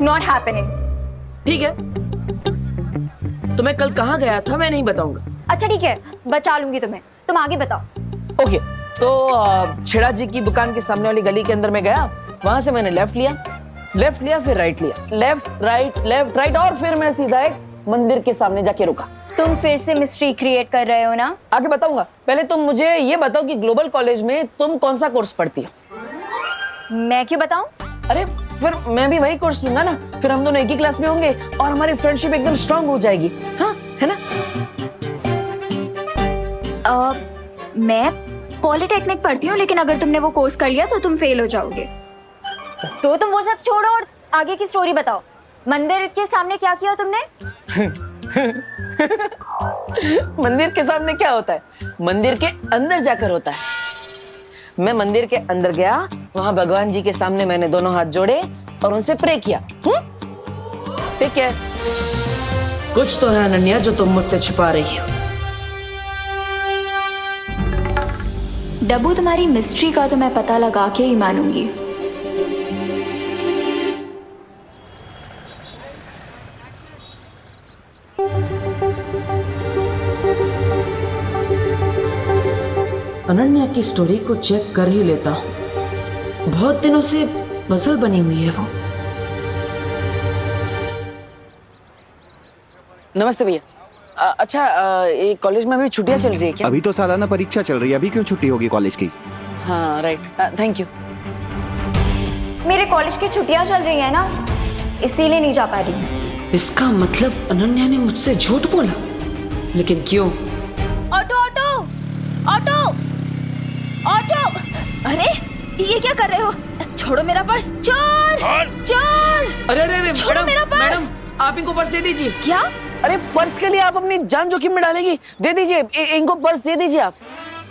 not happening. ठीक है, तो मैं कल कहाँ गया था मैं नहीं बताऊंगा। अच्छा ठीक है, बचा लूंगी तुम्हें, तुम आगे बताओ। ओके, तो छेड़ा जी की दुकान के सामने वाली गली के अंदर में गया, वहां से मैंने लेफ्ट लिया फिर राइट लिया, लेफ्ट राइट और फिर मैं सीधा एक मंदिर के सामने जाके रुका। तुम फिर से मिस्ट्री क्रिएट कर रहे हो ना? आगे बताऊंगा, पहले तुम मुझे ये बताओ कि ग्लोबल कॉलेज में तुम कौन सा कोर्स पढ़ती हो? मैं क्यों बताऊं? अरे फिर मैं भी वही कोर्स लूंगा ना, फिर हम दोनों एक ही क्लास में होंगे और हमारी फ्रेंडशिप एकदम स्ट्रांग हो जाएगी। हाँ, है ना? मैं पॉलिटेक्निक पढ़ती हूँ, लेकिन अगर तुमने वो कोर्स कर लिया तो तुम फेल हो जाओगे। तो तुम वो सब छोड़ो और आगे की स्टोरी बताओ। मंदिर के सामने क्या किया तुमने? मंदिर के सामने क्या होता है? मंदिर के अंदर जाकर होता है। मैं मंदिर के अंदर गया, वहां भगवान जी के सामने मैंने दोनों हाथ जोड़े और उनसे प्रे किया। ठीक है, कुछ तो है अनन्या जो तुम मुझसे छिपा रही हो। डब्बू, तुम्हारी मिस्ट्री का तो मैं पता लगा के ही मानूंगी। अनन्या की स्टोरी को चेक कर ही लेता हूँ, बहुत दिनों से पजल बनी हुई है वो। नमस्ते भैया। अच्छा, ये कॉलेज में अभी छुट्टियां चल रही है क्या? अभी तो सालाना परीक्षा चल रही है, अभी क्यों छुट्टी होगी कॉलेज की? हाँ राइट, थैंक यू। मेरे कॉलेज की छुट्टियां चल रही है ना, इसीलिए नहीं जा पा रही। इसका मतलब अनन्या ने मुझसे झूठ बोला, लेकिन क्यों? Auto auto auto auto! अरे ये क्या कर रहे हो? छोड़ो मेरा पर्स! चोर! चोर! अरे छोड़ो मेरा पर्स! मैडम आप इनको पर्स दे दीजिए। क्या? अरे पर्स के लिए आप अपनी जान जोखिम में डालेगी? दे दीजिए, इनको पर्स दे दीजिए आप।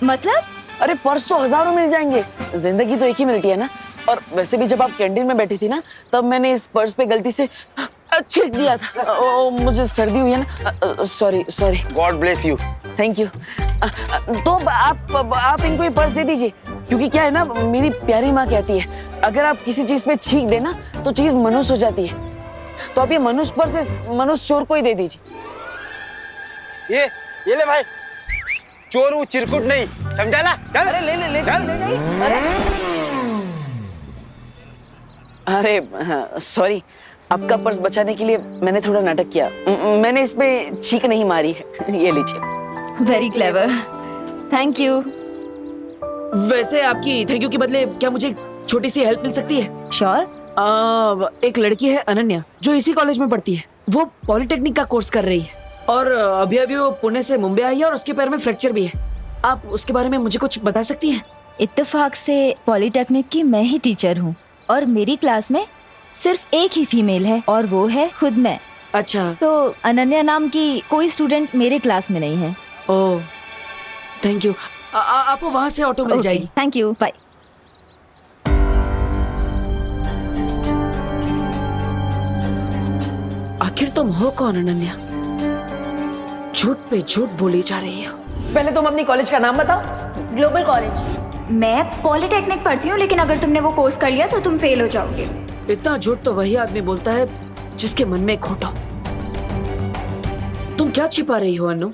मतलब? अरे पर्स तो हजारों मिल जाएंगे, जिंदगी तो एक ही मिलती है ना। और वैसे भी जब आप कैंटीन में बैठी थी ना, तब मैंने इस पर्स पे गलती से छींक दिया था। मुझे सर्दी हुई है ना, sorry. God bless you. Thank you. तो आप इनको ये पर्स दे दीजिए, क्योंकि क्या है ना, मेरी प्यारी माँ कहती है अगर आप किसी चीज पे छींक देना तो चीज मनुष्य हो जाती है। तो आप ये मनुष्य पर्स मनुष्य चोर को ही दे दीजिए। ये ले भाई, चोर वो चिरकुट नहीं, समझा ना? चल। अरे ले चल। अरे सॉरी, आपका पर्स बचाने के लिए मैंने थोड़ा नाटक किया। मैंने इस पे छींक नहीं मारी है। ये लीजिए। Very clever, thank you. वैसे आपकी थैंक यू के बदले क्या मुझे छोटी सी हेल्प मिल सकती है? श्योर। एक लड़की है अनन्या, जो इसी कॉलेज में पढ़ती है। वो पॉलिटेक्निक का कोर्स कर रही है और अभी वो पुणे से मुंबई आई है और उसके पैर में फ्रैक्चर भी है। आप उसके बारे में मुझे कुछ बता सकती हैं? इत्तेफाक से पॉलिटेक्निक की मैं ही टीचर हूँ और मेरी क्लास में सिर्फ एक ही फीमेल है और वो है खुद मैं। अच्छा, तो अनन्या नाम की कोई स्टूडेंट मेरे क्लास में नहीं है। Oh thank you. आपको वहां से ऑटो मिल जाएगी। Thank you, bye. आखिर तुम हो कौन अनन्या? झूठ पे झूठ बोली जा रही हो। पहले तुम अपनी कॉलेज का नाम बताओ। Global college. मैं पॉलिटेक्निक पढ़ती हूँ, लेकिन अगर तुमने वो कोर्स कर लिया तो तुम फेल हो जाओगे। इतना झूठ तो वही आदमी बोलता है जिसके मन में खोटा। तुम क्या छिपा रही हो अनु?